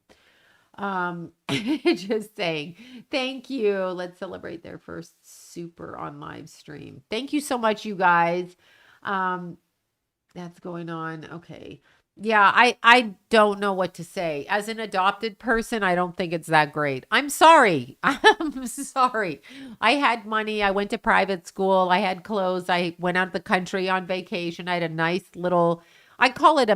[SPEAKER 1] Just saying. Thank you. Let's celebrate their first super on live stream. Thank you so much, you guys. That's going on. Okay. Yeah, I don't know what to say. As an adopted person, I don't think it's that great. I'm sorry. I'm sorry. I had money. I went to private school. I had clothes. I went out of the country on vacation. I had a nice little, I call it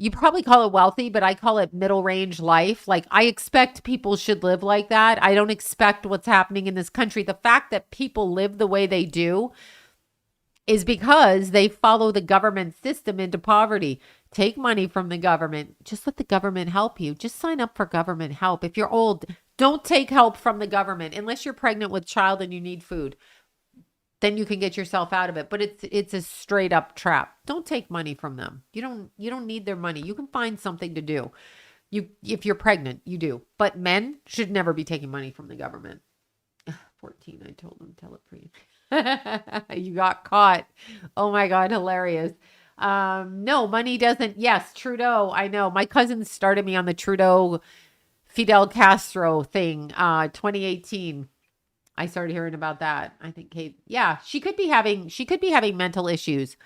[SPEAKER 1] you probably call it wealthy, but I call it middle range life. Like I expect people should live like that. I don't expect what's happening in this country. The fact that people live the way they do is because they follow the government system into poverty. Take money from the government. Just let the government help you. Just sign up for government help. If you're old, don't take help from the government unless you're pregnant with child and you need food. Then you can get yourself out of it. But it's a straight up trap. Don't take money from them. You don't need their money. You can find something to do. If you're pregnant, you do. But men should never be taking money from the government. 14, I told them, tell it for you. You got caught. Oh my God, hilarious. No, money doesn't. Yes, Trudeau. I know. My cousin started me on the Trudeau Fidel Castro thing, 2018. I started hearing about that. I think Kate, yeah, she could be having mental issues.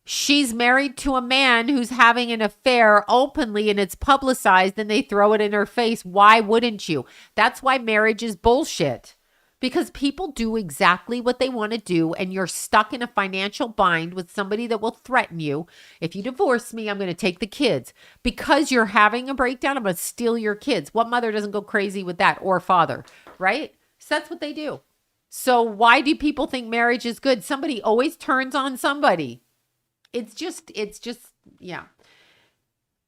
[SPEAKER 1] She's married to a man who's having an affair openly and it's publicized and they throw it in her face. Why wouldn't you? That's why marriage is bullshit. Because people do exactly what they want to do and you're stuck in a financial bind with somebody that will threaten you. If you divorce me, I'm going to take the kids. Because you're having a breakdown, I'm going to steal your kids. What mother doesn't go crazy with that, or father, right? So that's what they do. So why do people think marriage is good? Somebody always turns on somebody. It's just, yeah.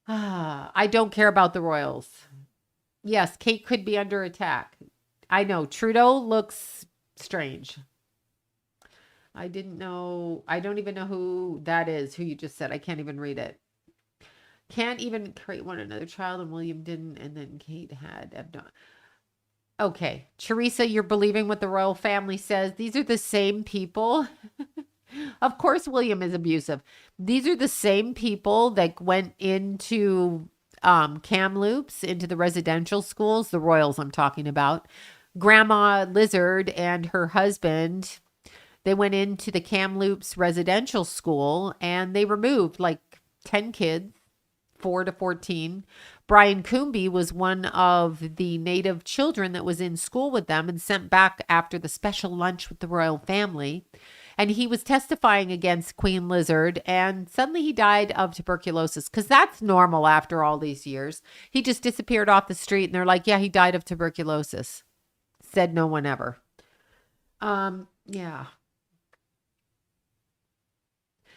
[SPEAKER 1] I don't care about the royals. Yes, Kate could be under attack. I know. Trudeau looks strange. I didn't know. I don't even know who that is, who you just said. I can't even read it. Can't even create one another child, and William didn't, and then Kate had. Okay. Teresa, you're believing what the royal family says. These are the same people. Of course, William is abusive. These are the same people that went into Kamloops, into the residential schools, the royals I'm talking about. Grandma Lizard and her husband, they went into the Kamloops residential school and they removed like 10 kids, 4 to 14. Brian Coombe was one of the native children that was in school with them and sent back after the special lunch with the royal family. And he was testifying against Queen Lizard and suddenly he died of tuberculosis because that's normal after all these years. He just disappeared off the street and they're like, yeah, he died of tuberculosis. Said no one ever. Yeah.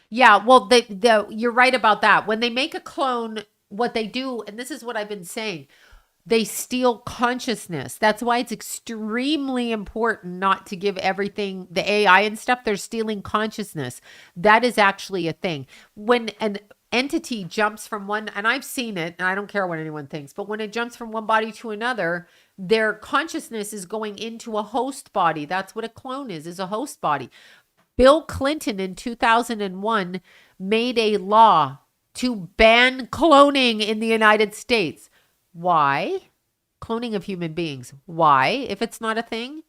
[SPEAKER 1] Yeah, well, you're right about that. When they make a clone, what they do, and this is what I've been saying, they steal consciousness. That's why it's extremely important not to give everything, the AI and stuff, they're stealing consciousness. That is actually a thing. When an entity jumps from one, and I've seen it, and I don't care what anyone thinks, but when it jumps from one body to another, their consciousness is going into a host body. That's what a clone is a host body. Bill Clinton in 2001 made a law to ban cloning in the United States. Why? Cloning of human beings. Why? If it's not a thing?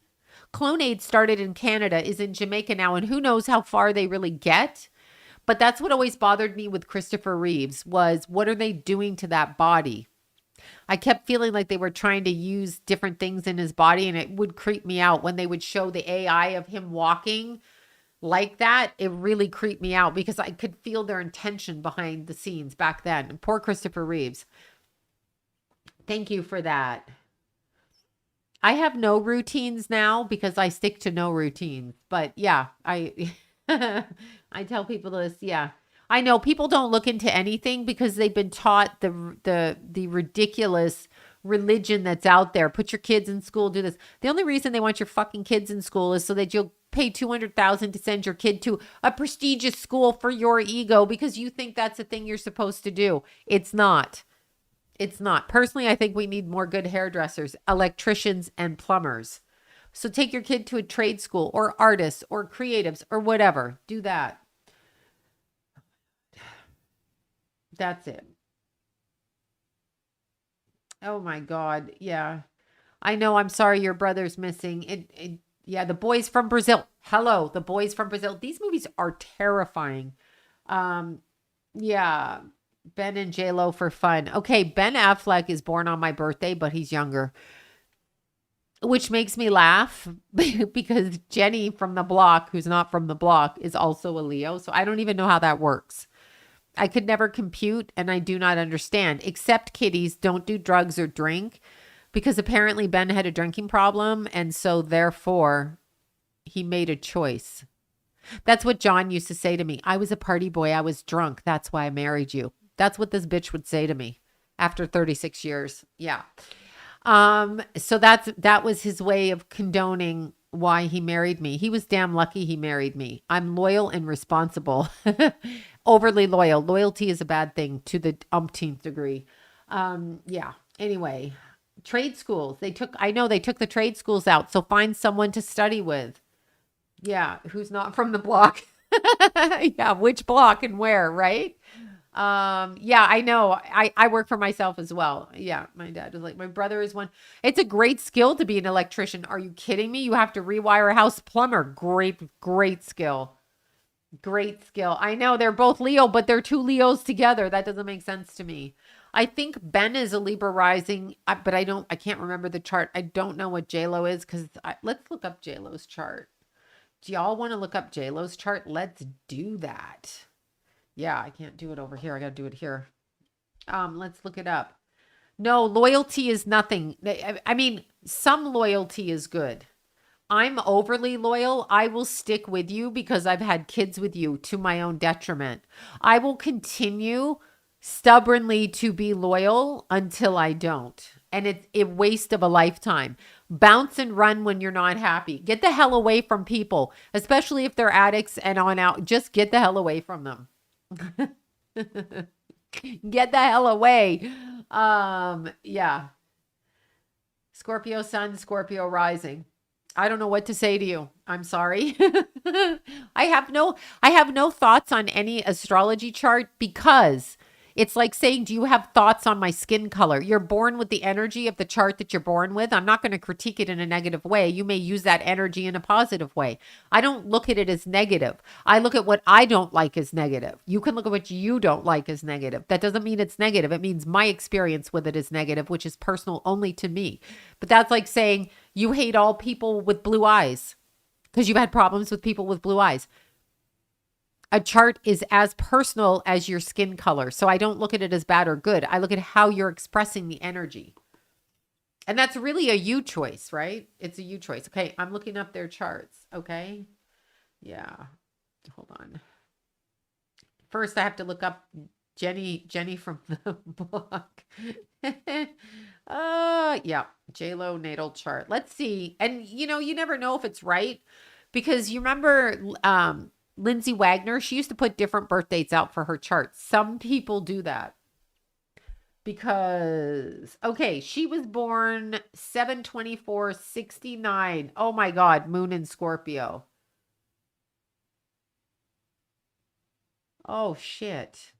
[SPEAKER 1] Clone Aid started in Canada, is in Jamaica now, and who knows how far they really get. But that's what always bothered me with Christopher Reeves was, what are they doing to that body? I kept feeling like they were trying to use different things in his body, and it would creep me out when they would show the AI of him walking like that. It really creeped me out because I could feel their intention behind the scenes back then. And poor Christopher Reeves. Thank you for that. I have no routines now because I stick to no routines. But yeah, I I tell people this. Yeah, I know people don't look into anything because they've been taught the ridiculous religion that's out there. Put your kids in school, do this. The only reason they want your fucking kids in school is so that you'll pay 200,000 to send your kid to a prestigious school for your ego because you think that's the thing you're supposed to do. It's not. It's not. Personally, I think we need more good hairdressers, electricians, and plumbers. So take your kid to a trade school or artists or creatives or whatever. Do that. That's it. Oh my God. Yeah. I know. I'm sorry your brother's missing. Yeah, the boys from Brazil. Hello, the boys from Brazil. These movies are terrifying. Um, yeah. Ben and J-Lo for fun. Okay, Ben Affleck is born on my birthday, but he's younger, which makes me laugh because Jenny from the block, who's not from the block, is also a Leo. So I don't even know how that works. I could never compute and I do not understand, except kiddies don't do drugs or drink because apparently Ben had a drinking problem. And so therefore he made a choice. That's what John used to say to me. I was a party boy. I was drunk. That's why I married you. That's what this bitch would say to me after 36 years. Yeah. So that was his way of condoning why he married me. He was damn lucky he married me. I'm loyal and responsible. Overly loyal. Loyalty is a bad thing to the umpteenth degree. Yeah. Anyway, trade schools. I know they took the trade schools out. So find someone to study with. Yeah. Who's not from the block. Yeah. Which block and where, right? Yeah, I know. I work for myself as well. Yeah, my dad was like, my brother is one. It's a great skill to be an electrician. Are you kidding me? You have to rewire a house. Plumber. Great skill. Great skill. I know they're both Leo, but they're two Leos together. That doesn't make sense to me. I think Ben is a Libra rising, but I can't remember the chart. I don't know what J-Lo is because let's look up J-Lo's chart. Do y'all want to look up J-Lo's chart? Let's do that. Yeah, I can't do it over here. I got to do it here. Let's look it up. No, loyalty is nothing. I mean, some loyalty is good. I'm overly loyal. I will stick with you because I've had kids with you to my own detriment. I will continue stubbornly to be loyal until I don't. And it's a waste of a lifetime. Bounce and run when you're not happy. Get the hell away from people, especially if they're addicts and on out. Just get the hell away from them. Get the hell away. Yeah. Scorpio sun, Scorpio rising. I don't know what to say to you. I'm sorry. I have no thoughts on any astrology chart because it's like saying, do you have thoughts on my skin color? You're born with the energy of the chart that you're born with. I'm not going to critique it in a negative way. You may use that energy in a positive way. I don't look at it as negative. I look at what I don't like as negative. You can look at what you don't like as negative. That doesn't mean it's negative. It means my experience with it is negative, which is personal only to me. But that's like saying you hate all people with blue eyes because you've had problems with people with blue eyes. A chart is as personal as your skin color. So I don't look at it as bad or good. I look at how you're expressing the energy. And that's really a you choice, right? It's a you choice. Okay, I'm looking up their charts. Okay. Yeah. Hold on. First, I have to look up Jenny from the block. Yeah. J-Lo natal chart. Let's see. And you never know if it's right because you remember, Lindsay Wagner, she used to put different birth dates out for her charts. Some people do that because, okay, she was born 7/24/69. Oh my God, moon in Scorpio. Oh shit.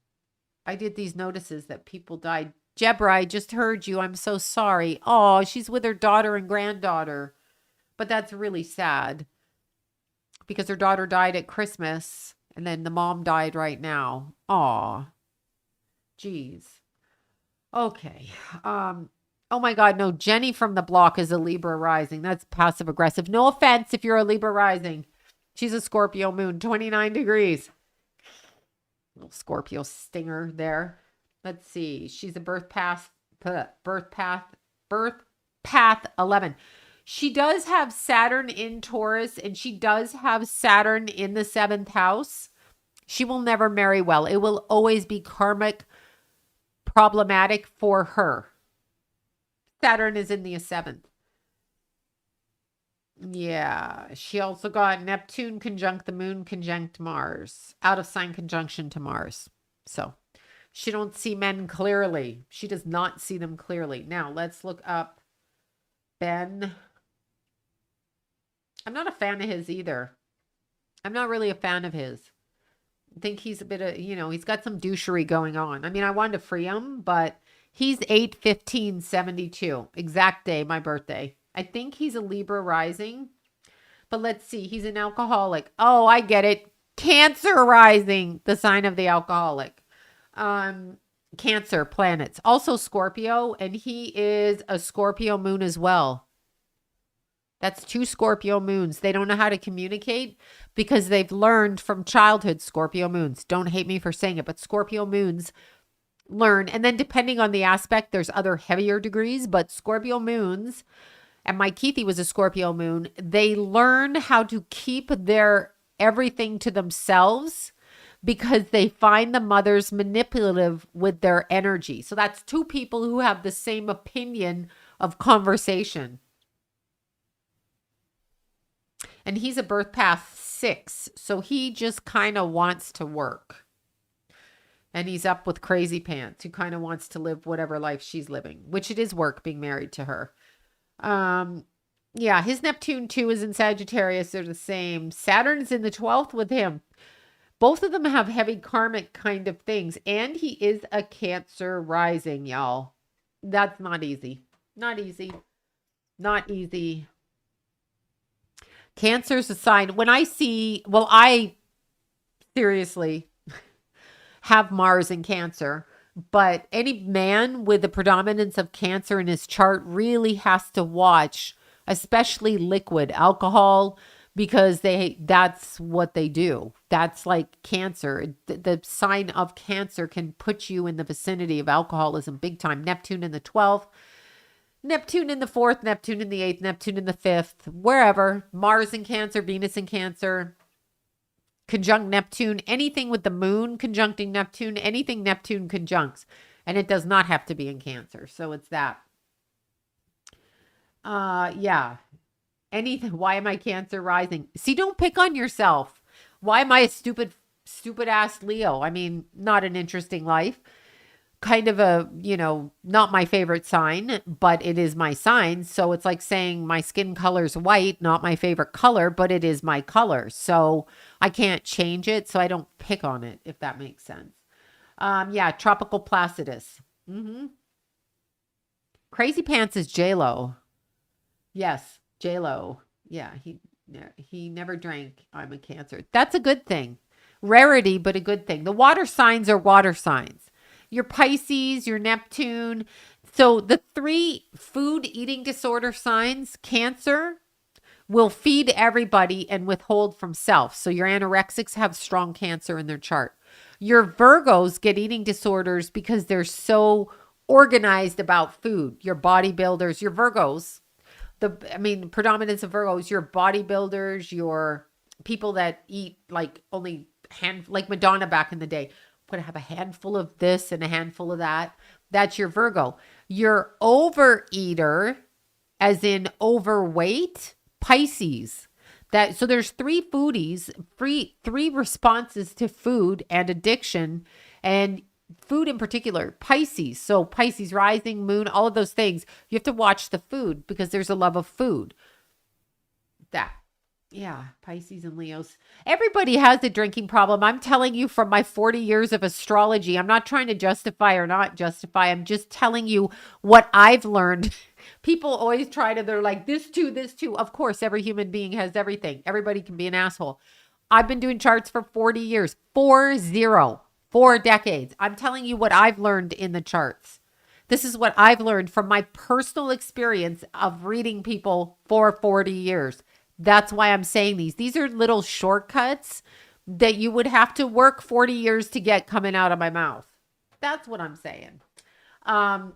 [SPEAKER 1] I did these notices that people died. Jebra, I just heard you. I'm so sorry. Oh, she's with her daughter and granddaughter. But that's really sad. Because her daughter died at Christmas And then the mom died right now. Aw. Jeez. Okay. Oh my God, no. Jenny from the block is a Libra rising. That's passive aggressive. No offense if you're a Libra rising. She's a Scorpio moon, 29 degrees. Little Scorpio stinger there. Let's see. She's a birth path 11. She does have Saturn in Taurus, and she does have Saturn in the 7th house. She will never marry well. It will always be karmic problematic for her. Saturn is in the 7th. Yeah. She also got Neptune conjunct the moon conjunct Mars. Out of sign conjunction to Mars. So she don't see men clearly. She does not see them clearly. Now let's look up Ben. I'm not a fan of his either. I'm not really a fan of his. I think he's a bit of, he's got some douchery going on. I mean, I wanted to free him, but he's 8/15/72. Exact day, my birthday. I think he's a Libra rising. But let's see. He's an alcoholic. Oh, I get it. Cancer rising. The sign of the alcoholic. Cancer planets. Also Scorpio. And he is a Scorpio moon as well. That's 2 Scorpio moons. They don't know how to communicate because they've learned from childhood. Scorpio moons. Don't hate me for saying it, but Scorpio moons learn. And then depending on the aspect, there's other heavier degrees, but Scorpio moons, and my Keithy was a Scorpio moon, they learn how to keep their everything to themselves because they find the mothers manipulative with their energy. So that's 2 people who have the same opinion of conversation. And he's a birth path 6. So he just kind of wants to work. And he's up with crazy pants who kind of wants to live whatever life she's living, which it is work being married to her. Yeah, his Neptune too is in Sagittarius. They're the same. Saturn's in the 12th with him. Both of them have heavy karmic kind of things. And he is a Cancer rising, y'all. That's not easy. Not easy. Not easy. Cancer's a sign. When I see, I seriously have Mars in Cancer, but any man with the predominance of Cancer in his chart really has to watch, especially liquid alcohol, because that's what they do. That's like Cancer. The sign of Cancer can put you in the vicinity of alcoholism big time. Neptune in the 12th. Neptune in the 4th, Neptune in the 8th, Neptune in the 5th, wherever. Mars in Cancer, Venus in Cancer, conjunct Neptune, anything with the moon conjuncting Neptune, anything Neptune conjuncts. And it does not have to be in Cancer. So it's that. Yeah. Anything. Why am I Cancer rising? See, don't pick on yourself. Why am I a stupid ass Leo? I mean, not an interesting life. Kind of a, not my favorite sign, but it is my sign. So it's like saying my skin color's white, not my favorite color, but it is my color. So I can't change it. So I don't pick on it, if that makes sense. Yeah, tropical Placidus. Crazy Pants is J-Lo. Yes, J-Lo. Yeah, he never drank. I'm a Cancer. That's a good thing. Rarity, but a good thing. The water signs are water signs. Your Pisces, your Neptune. So the 3 food eating disorder signs, Cancer, will feed everybody and withhold from self. So your anorexics have strong Cancer in their chart. Your Virgos get eating disorders because they're so organized about food. Your bodybuilders, your Virgos, predominance of Virgos, your bodybuilders, your people that eat like only like Madonna back in the day. Going to have a handful of this and a handful of that. That's your Virgo. Your overeater, as in overweight, Pisces. So there's 3 foodies, 3 responses to food and addiction, and food in particular, Pisces. So Pisces rising, moon, all of those things. You have to watch the food because there's a love of food. That. Yeah, Pisces and Leos. Everybody has a drinking problem. I'm telling you from my 40 years of astrology. I'm not trying to justify or not justify. I'm just telling you what I've learned. People always they're like, this too. Of course, every human being has everything. Everybody can be an asshole. I've been doing charts for 40 years, 40, 4 decades. I'm telling you what I've learned in the charts. This is what I've learned from my personal experience of reading people for 40 years. That's why I'm saying these. These are little shortcuts that you would have to work 40 years to get coming out of my mouth. That's what I'm saying.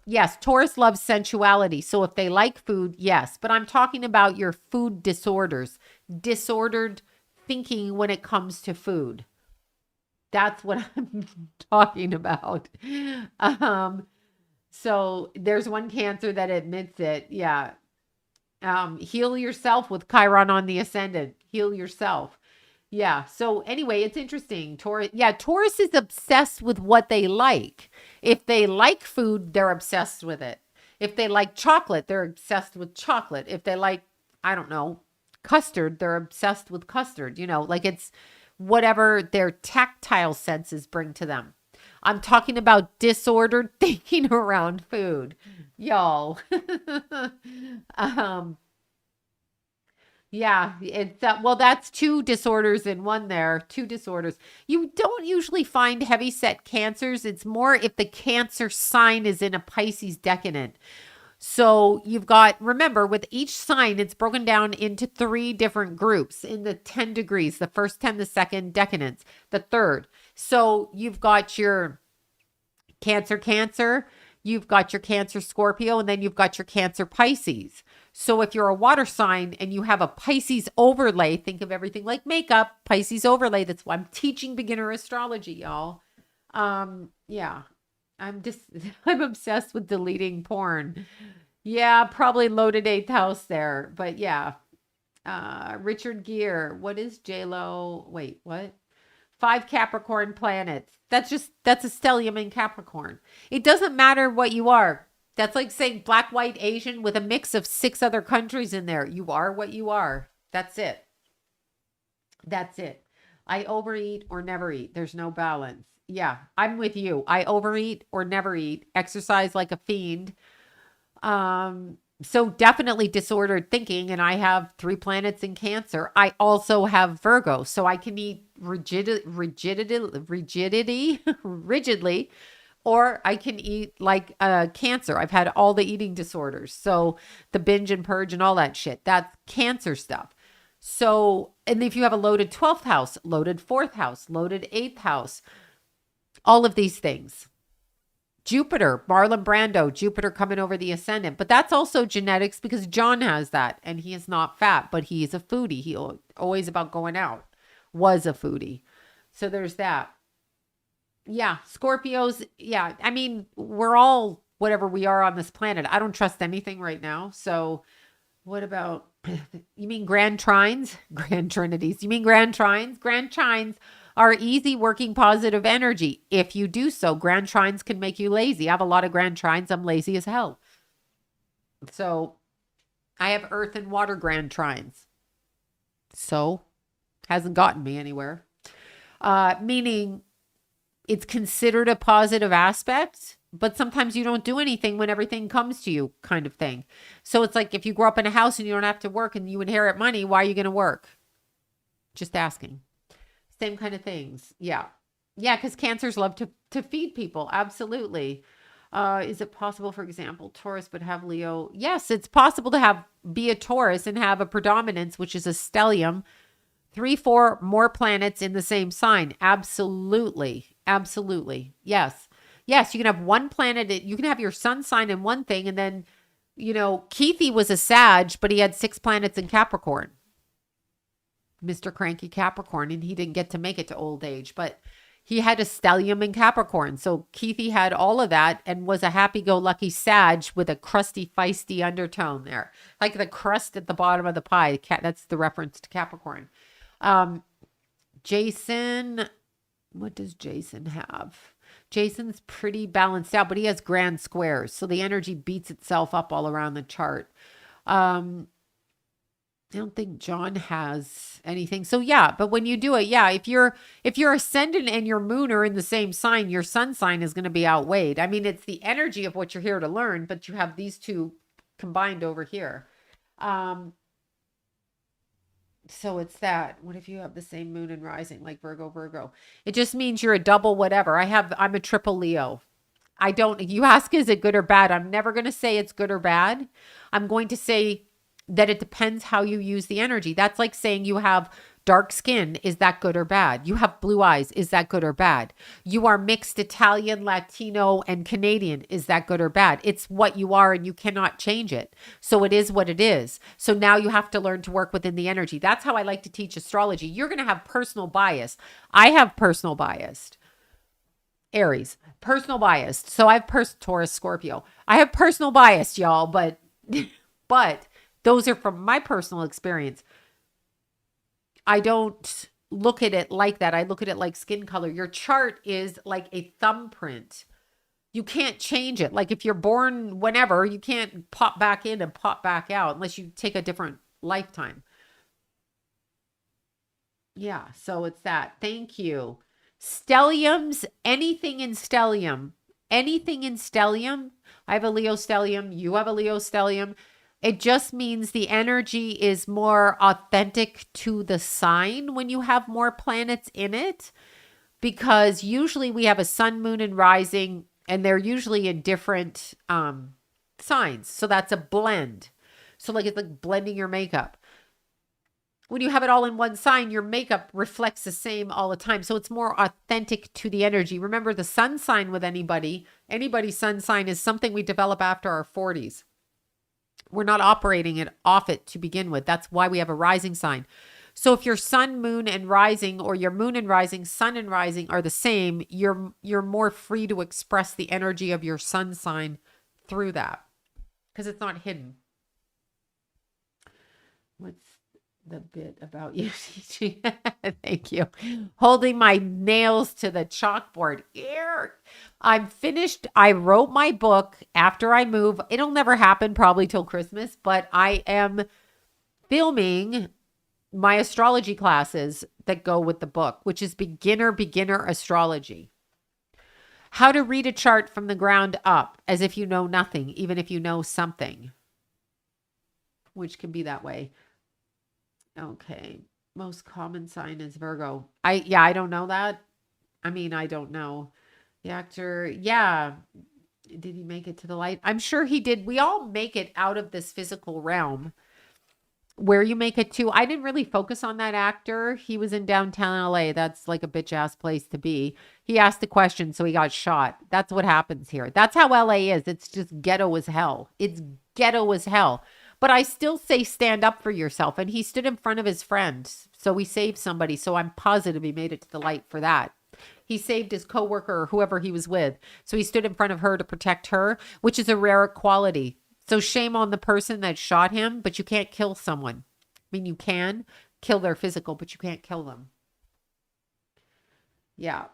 [SPEAKER 1] Yes, Taurus loves sensuality. So if they like food, yes. But I'm talking about your food disorders, disordered thinking when it comes to food. That's what I'm talking about. So there's one Cancer that admits it. Yeah. Heal yourself with Chiron on the ascendant. Heal yourself. Yeah. So anyway, it's interesting. Taurus, yeah, Taurus is obsessed with what they like. If they like food, they're obsessed with it. If they like chocolate, they're obsessed with chocolate. If they like, I don't know, custard, they're obsessed with custard. Like it's whatever their tactile senses bring to them. I'm talking about disordered thinking around food, y'all. um, yeah, it's well, that's two disorders in one there. Two disorders. You don't usually find heavy set cancers. It's more if the Cancer sign is in a Pisces decadent. So you've got, remember, with each sign, it's broken down into 3 different groups in the 10 degrees, the first 10, the second decadence, the third. So you've got your Cancer, you've got your Cancer Scorpio, and then you've got your Cancer Pisces. So if you're a water sign and you have a Pisces overlay, think of everything like makeup, Pisces overlay. That's why I'm teaching beginner astrology, y'all. Yeah, I'm obsessed with deleting porn. Yeah, probably loaded 8th house there, but yeah. Richard Gere, what is J-Lo? Wait, what? 5 Capricorn planets. That's a stellium in Capricorn. It doesn't matter what you are. That's like saying black, white, Asian with a mix of 6 other countries in there. You are what you are. That's it. That's it. I overeat or never eat. There's no balance. Yeah, I'm with you. I overeat or never eat. Exercise like a fiend. So definitely disordered thinking, and I have 3 planets in Cancer. I also have Virgo, so I can eat rigidly, or I can eat like Cancer. I've had all the eating disorders, so the binge and purge and all that shit. That's Cancer stuff. So, and if you have a loaded 12th house, loaded 4th house, loaded 8th house, all of these things. Jupiter, Marlon Brando, Jupiter coming over the ascendant. But that's also genetics because John has that and he is not fat, but he is a foodie. He always about going out, was a foodie. So there's that. Yeah, Scorpios. Yeah, I mean, we're all whatever we are on this planet. I don't trust anything right now. So what about, you mean grand trines? Grand trinities. You mean grand trines? Grand trines are easy working positive energy. If you do so, grand trines can make you lazy. I have a lot of grand trines. I'm lazy as hell. So I have earth and water grand trines. So hasn't gotten me anywhere. Meaning it's considered a positive aspect, but sometimes you don't do anything when everything comes to you kind of thing. So it's like if you grow up in a house and you don't have to work and you inherit money, why are you going to work? Just asking. Same kind of things. Yeah. Yeah, because Cancers love to feed people. Absolutely. Is it possible, for example, Taurus but have Leo? Yes, it's possible to be a Taurus and have a predominance, which is a stellium, 3, 4 more planets in the same sign. Absolutely. Absolutely. Yes. Yes, you can have one planet. You can have your sun sign in one thing. And then, Keithy was a Sag, but he had 6 planets in Capricorn. Mr. Cranky Capricorn, and he didn't get to make it to old age, but he had a stellium in Capricorn. So Keithy had all of that and was a happy-go-lucky Sag with a crusty, feisty undertone there. Like the crust at the bottom of the pie. That's the reference to Capricorn. Jason, what does Jason have? Jason's pretty balanced out, but he has grand squares. So the energy beats itself up all around the chart. I don't think John has anything. So yeah, but when you do it, yeah, if your ascendant and your moon are in the same sign, your sun sign is going to be outweighed. I mean, it's the energy of what you're here to learn, but you have these two combined over here. So it's that. What if you have the same moon and rising like Virgo, Virgo? It just means you're a double whatever. I'm a triple Leo. I don't, you ask, is it good or bad? I'm never going to say it's good or bad. I'm going to say that it depends how you use the energy. That's like saying you have dark skin. Is that good or bad? You have blue eyes. Is that good or bad? You are mixed Italian, Latino, and Canadian. Is that good or bad? It's what you are and you cannot change it. So it is what it is. So now you have to learn to work within the energy. That's how I like to teach astrology. You're going to have personal bias. I have personal bias. Aries, personal bias. So I have Taurus, Scorpio. I have personal bias, y'all, but but those are from my personal experience. I don't look at it like that. I look at it like skin color. Your chart is like a thumbprint. You can't change it. Like if you're born whenever, you can't pop back in and pop back out unless you take a different lifetime. Yeah, so it's that. Thank you. Stelliums, anything in stellium. I have a Leo stellium. You have a Leo stellium. It just means the energy is more authentic to the sign when you have more planets in it, because usually we have a sun, moon, and rising, and they're usually in different signs. So that's a blend. So like it's like blending your makeup. When you have it all in one sign, your makeup reflects the same all the time. So it's more authentic to the energy. Remember, the sun sign with anybody's sun sign is something we develop after our 40s. We're not operating it off it to begin with. That's why we have a rising sign. So if your sun, moon, and rising, or your moon and rising, sun and rising are the same, you're more free to express the energy of your sun sign through that because it's not hidden. What's the bit about you teaching? Thank you. Holding my nails to the chalkboard. Here. I'm finished. I wrote my book after I move. It'll never happen probably till Christmas, but I am filming my astrology classes that go with the book, which is beginner astrology. How to read a chart from the ground up as if you know nothing, even if you know something, which can be that way. Okay. Most common sign is Virgo. I don't know that. I mean, I don't know. The actor, yeah. Did he make it to the light? I'm sure he did. We all make it out of this physical realm. Where you make it to, I didn't really focus on that actor. He was in downtown LA. That's like a bitch ass place to be. He asked a question, so he got shot. That's what happens here. That's how LA is. It's just ghetto as hell. It's ghetto as hell. But I still say stand up for yourself. And he stood in front of his friend. So he saved somebody. So I'm positive he made it to the light for that. He saved his coworker or whoever he was with. So he stood in front of her to protect her, which is a rare quality. So shame on the person that shot him, but you can't kill someone. I mean, you can kill their physical, but you can't kill them. Yeah.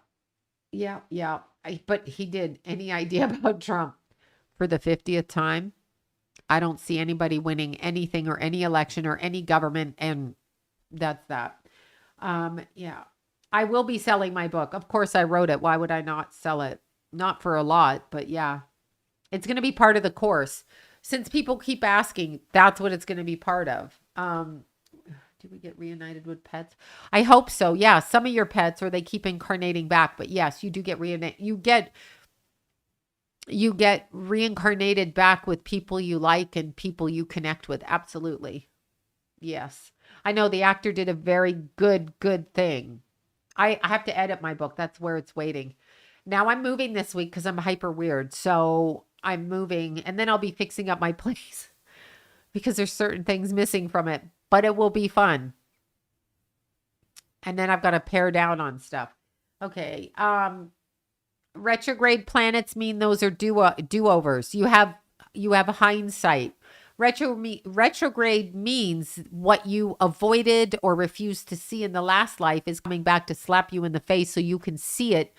[SPEAKER 1] Yeah. Yeah. But he did. Any idea about Trump for the 50th time? I don't see anybody winning anything or any election or any government. And that's that. Yeah. I will be selling my book. Of course, I wrote it. Why would I not sell it? Not for a lot, but yeah. It's going to be part of the course. Since people keep asking, that's what it's going to be part of. Do we get reunited with pets? I hope so. Yeah, some of your pets, or they keep incarnating back. But yes, you do get reunited. You get reincarnated back with people you like and people you connect with. Absolutely. Yes. I know the actor did a very good thing. I have to edit my book. That's where it's waiting. Now I'm moving this week because I'm hyper weird. So I'm moving and then I'll be fixing up my place because there's certain things missing from it, but it will be fun. And then I've got to pare down on stuff. Okay. Retrograde planets mean those are do-overs. You have hindsight. Retrograde means what you avoided or refused to see in the last life is coming back to slap you in the face so you can see it.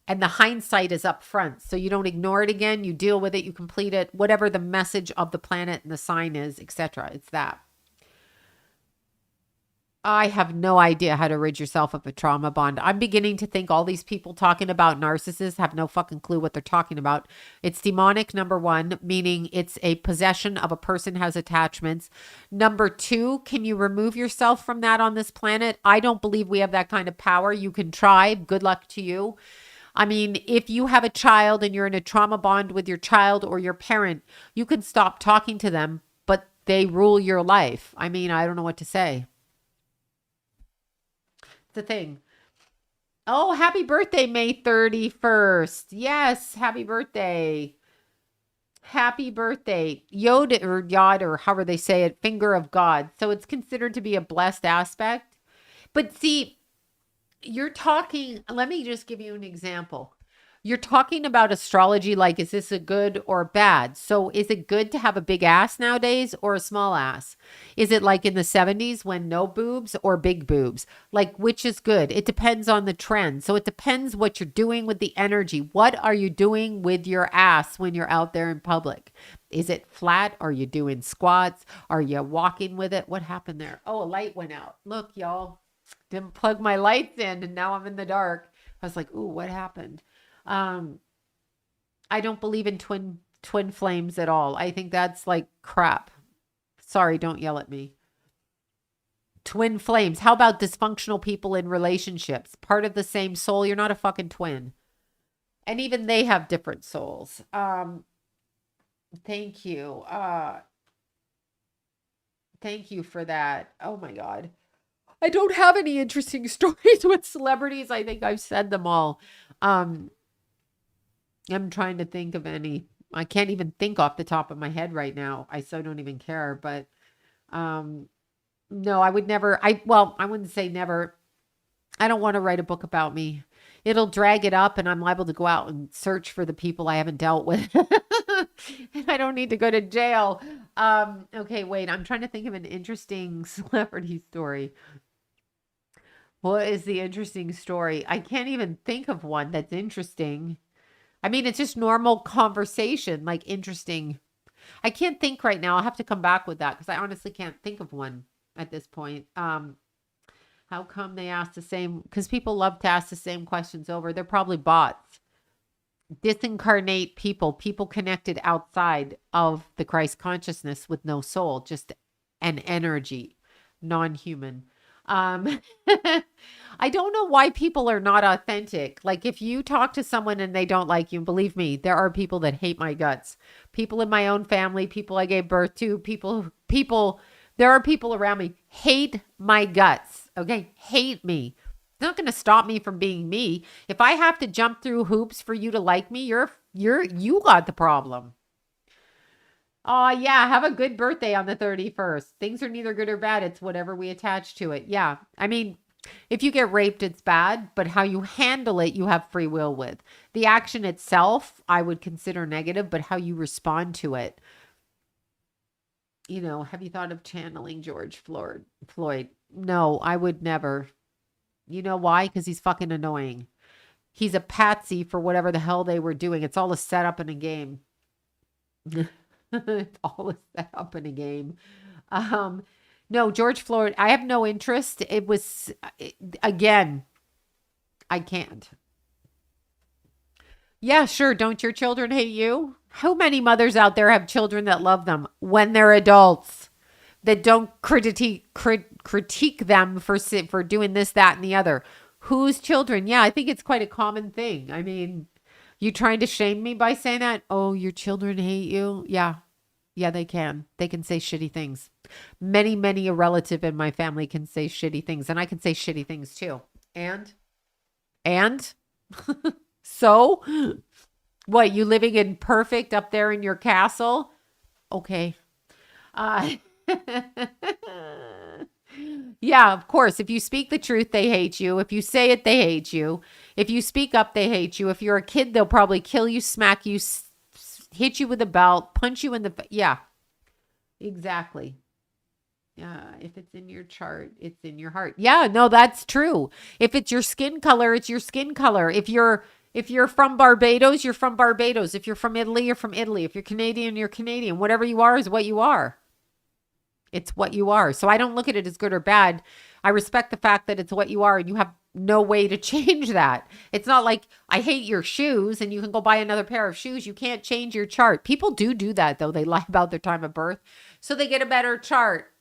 [SPEAKER 1] And the hindsight is up front. So you don't ignore it again. You deal with it. You complete it. Whatever the message of the planet and the sign is, etc. It's that. I have no idea how to rid yourself of a trauma bond. I'm beginning to think all these people talking about narcissists have no fucking clue what they're talking about. It's demonic, number one, meaning it's a possession of a person has attachments. Number two, can you remove yourself from that on this planet? I don't believe we have that kind of power. You can try. Good luck to you. I mean, if you have a child and you're in a trauma bond with your child or your parent, you can stop talking to them, but they rule your life. I mean, I don't know what to say. The thing. Oh, happy birthday, May 31st. Yes, happy birthday. Happy birthday. Yod or Yod or however they say it, finger of God. So it's considered to be a blessed aspect. But see, you're talking, let me just give you an example. You're talking about astrology like, is this a good or bad? So is it good to have a big ass nowadays or a small ass? Is it like in the 70s when no boobs or big boobs? Like, which is good? It depends on the trend. So it depends what you're doing with the energy. What are you doing with your ass when you're out there in public? Is it flat? Are you doing squats? Are you walking with it? What happened there? Oh, a light went out. Look, y'all. Didn't plug my lights in and now I'm in the dark. I was like, ooh, what happened? I don't believe in twin flames at all. I think that's like crap. Sorry, don't yell at me. Twin flames. How about dysfunctional people in relationships? Part of the same soul. You're not a fucking twin. And even they have different souls. Thank you. Thank you for that. Oh my God. I don't have any interesting stories with celebrities. I think I've said them all. I'm trying to think of any. I can't even think off the top of my head right now. I so don't even care. But no, I would never. I wouldn't say never. I don't want to write a book about me. It'll drag it up and I'm liable to go out and search for the people I haven't dealt with. And I don't need to go to jail. Okay, wait. I'm trying to think of an interesting celebrity story. What is the interesting story? I can't even think of one that's interesting. I mean, it's just normal conversation, like interesting. I can't think right now. I'll have to come back with that because I honestly can't think of one at this point. How come they ask the same? Because people love to ask the same questions over. They're probably bots. Disincarnate people, people connected outside of the Christ consciousness with no soul, just an energy, non-human. I don't know why people are not authentic. Like if you talk to someone and they don't like you, believe me, there are people that hate my guts. People in my own family, people I gave birth to, there are people around me hate my guts. Okay. Hate me. It's not going to stop me from being me. If I have to jump through hoops for you to like me, you got the problem. Oh, yeah. Have a good birthday on the 31st. Things are neither good or bad. It's whatever we attach to it. Yeah. I mean, if you get raped, it's bad, but how you handle it, you have free will with. The action itself, I would consider negative, but how you respond to it. You know, have you thought of channeling George Floyd? No, I would never. You know why? Because he's fucking annoying. He's a patsy for whatever the hell they were doing. It's all a setup in a game. It's all a setup in a game. No, George Floyd, I have no interest. Again, I can't. Yeah, sure. Don't your children hate you? How many mothers out there have children that love them when they're adults that don't critique them for doing this, that, and the other? Whose children? Yeah, I think it's quite a common thing. I mean, you trying to shame me by saying that? Oh, your children hate you? Yeah. Yeah, they can. They can say shitty things. Many a relative in my family can say shitty things, and I can say shitty things too. And so what, you living in perfect up there in your castle? Okay. Yeah, of course. If you speak the truth, they hate you. If you say it, they hate you. If you speak up, they hate you. If you're a kid, they'll probably kill you, smack you, hit you with a belt, punch you in the face. Yeah, exactly. If it's in your chart, it's in your heart. Yeah, no, that's true. If it's your skin color, it's your skin color. If you're from Barbados, you're from Barbados. If you're from Italy, you're from Italy. If you're Canadian, you're Canadian. Whatever you are is what you are. It's what you are. So I don't look at it as good or bad. I respect the fact that it's what you are and you have no way to change that. It's not like I hate your shoes and you can go buy another pair of shoes. You can't change your chart. People do that though. They lie about their time of birth so they get a better chart.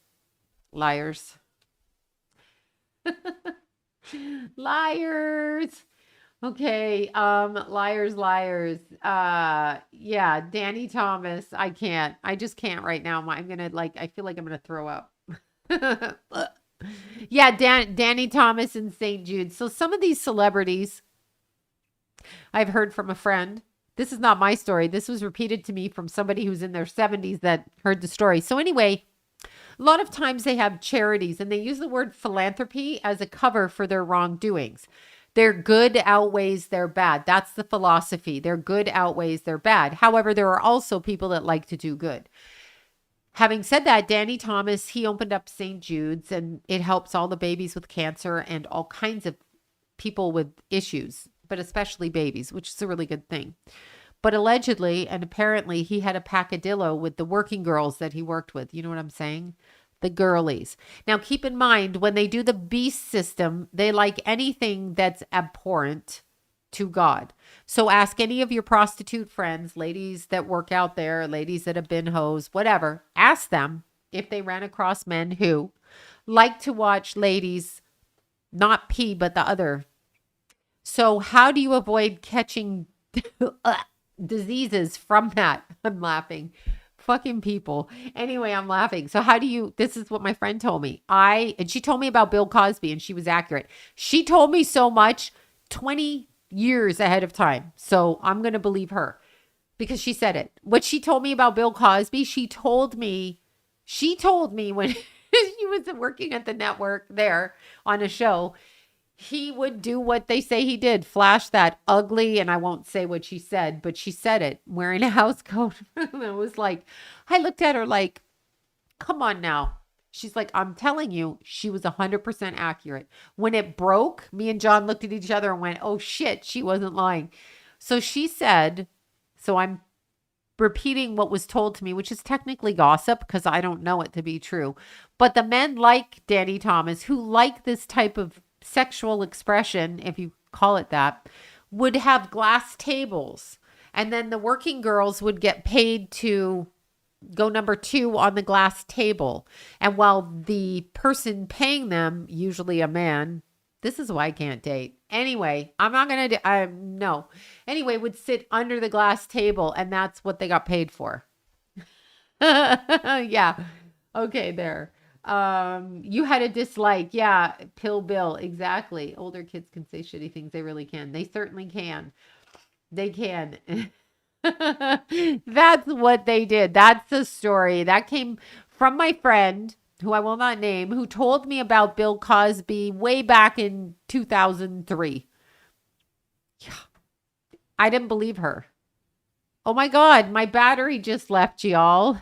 [SPEAKER 1] Liars. Liars. Okay, liars. Yeah, Danny Thomas. I can't. I just can't right now. I'm gonna I feel like I'm gonna throw up. Yeah, Danny Thomas and St. Jude. So some of these celebrities I've heard from a friend. This is not my story. This was repeated to me from somebody who's in their 70s that heard the story. So anyway, a lot of times they have charities and they use the word philanthropy as a cover for their wrongdoings. Their good outweighs their bad. That's the philosophy. Their good outweighs their bad. However, there are also people that like to do good. Having said that, Danny Thomas, he opened up St. Jude's and it helps all the babies with cancer and all kinds of people with issues, but especially babies, which is a really good thing. But allegedly and apparently he had a peccadillo with the working girls that he worked with. You know what I'm saying? The girlies. Now, keep in mind, when they do the beast system, they like anything that's abhorrent to God. So ask any of your prostitute friends, ladies that work out there, ladies that have been hoes, whatever. Ask them if they ran across men who like to watch ladies not pee, but the other. So how do you avoid catching diseases from that? I'm laughing. Fucking people. Anyway, I'm laughing. So this is what my friend told me. And she told me about Bill Cosby and she was accurate. She told me so much 20 years ahead of time. So I'm going to believe her because she said it. What she told me about Bill Cosby, she told me when she was working at the network there on a show, he would do what they say he did, flash that ugly, and I won't say what she said, but she said it, wearing a house coat. And it was like, I looked at her like, come on now. She's like, I'm telling you, she was 100% accurate. When it broke, me and John looked at each other and went, oh shit, she wasn't lying. So she said, so I'm repeating what was told to me, which is technically gossip because I don't know it to be true. But the men like Danny Thomas, who like this type of sexual expression, if you call it that, would have glass tables. And then the working girls would get paid to go number 2 on the glass table. And while the person paying them, usually a man, this is why I can't date. Anyway, I'm not going to no. Anyway, would sit under the glass table and that's what they got paid for. Yeah. Okay, there. You had a dislike. Yeah. Pill Bill. Exactly. Older kids can say shitty things. They really can. They certainly can. They can. That's what they did. That's the story. That came from my friend, who I will not name, who told me about Bill Cosby way back in 2003. Yeah. I didn't believe her. Oh my God. My battery just left, y'all.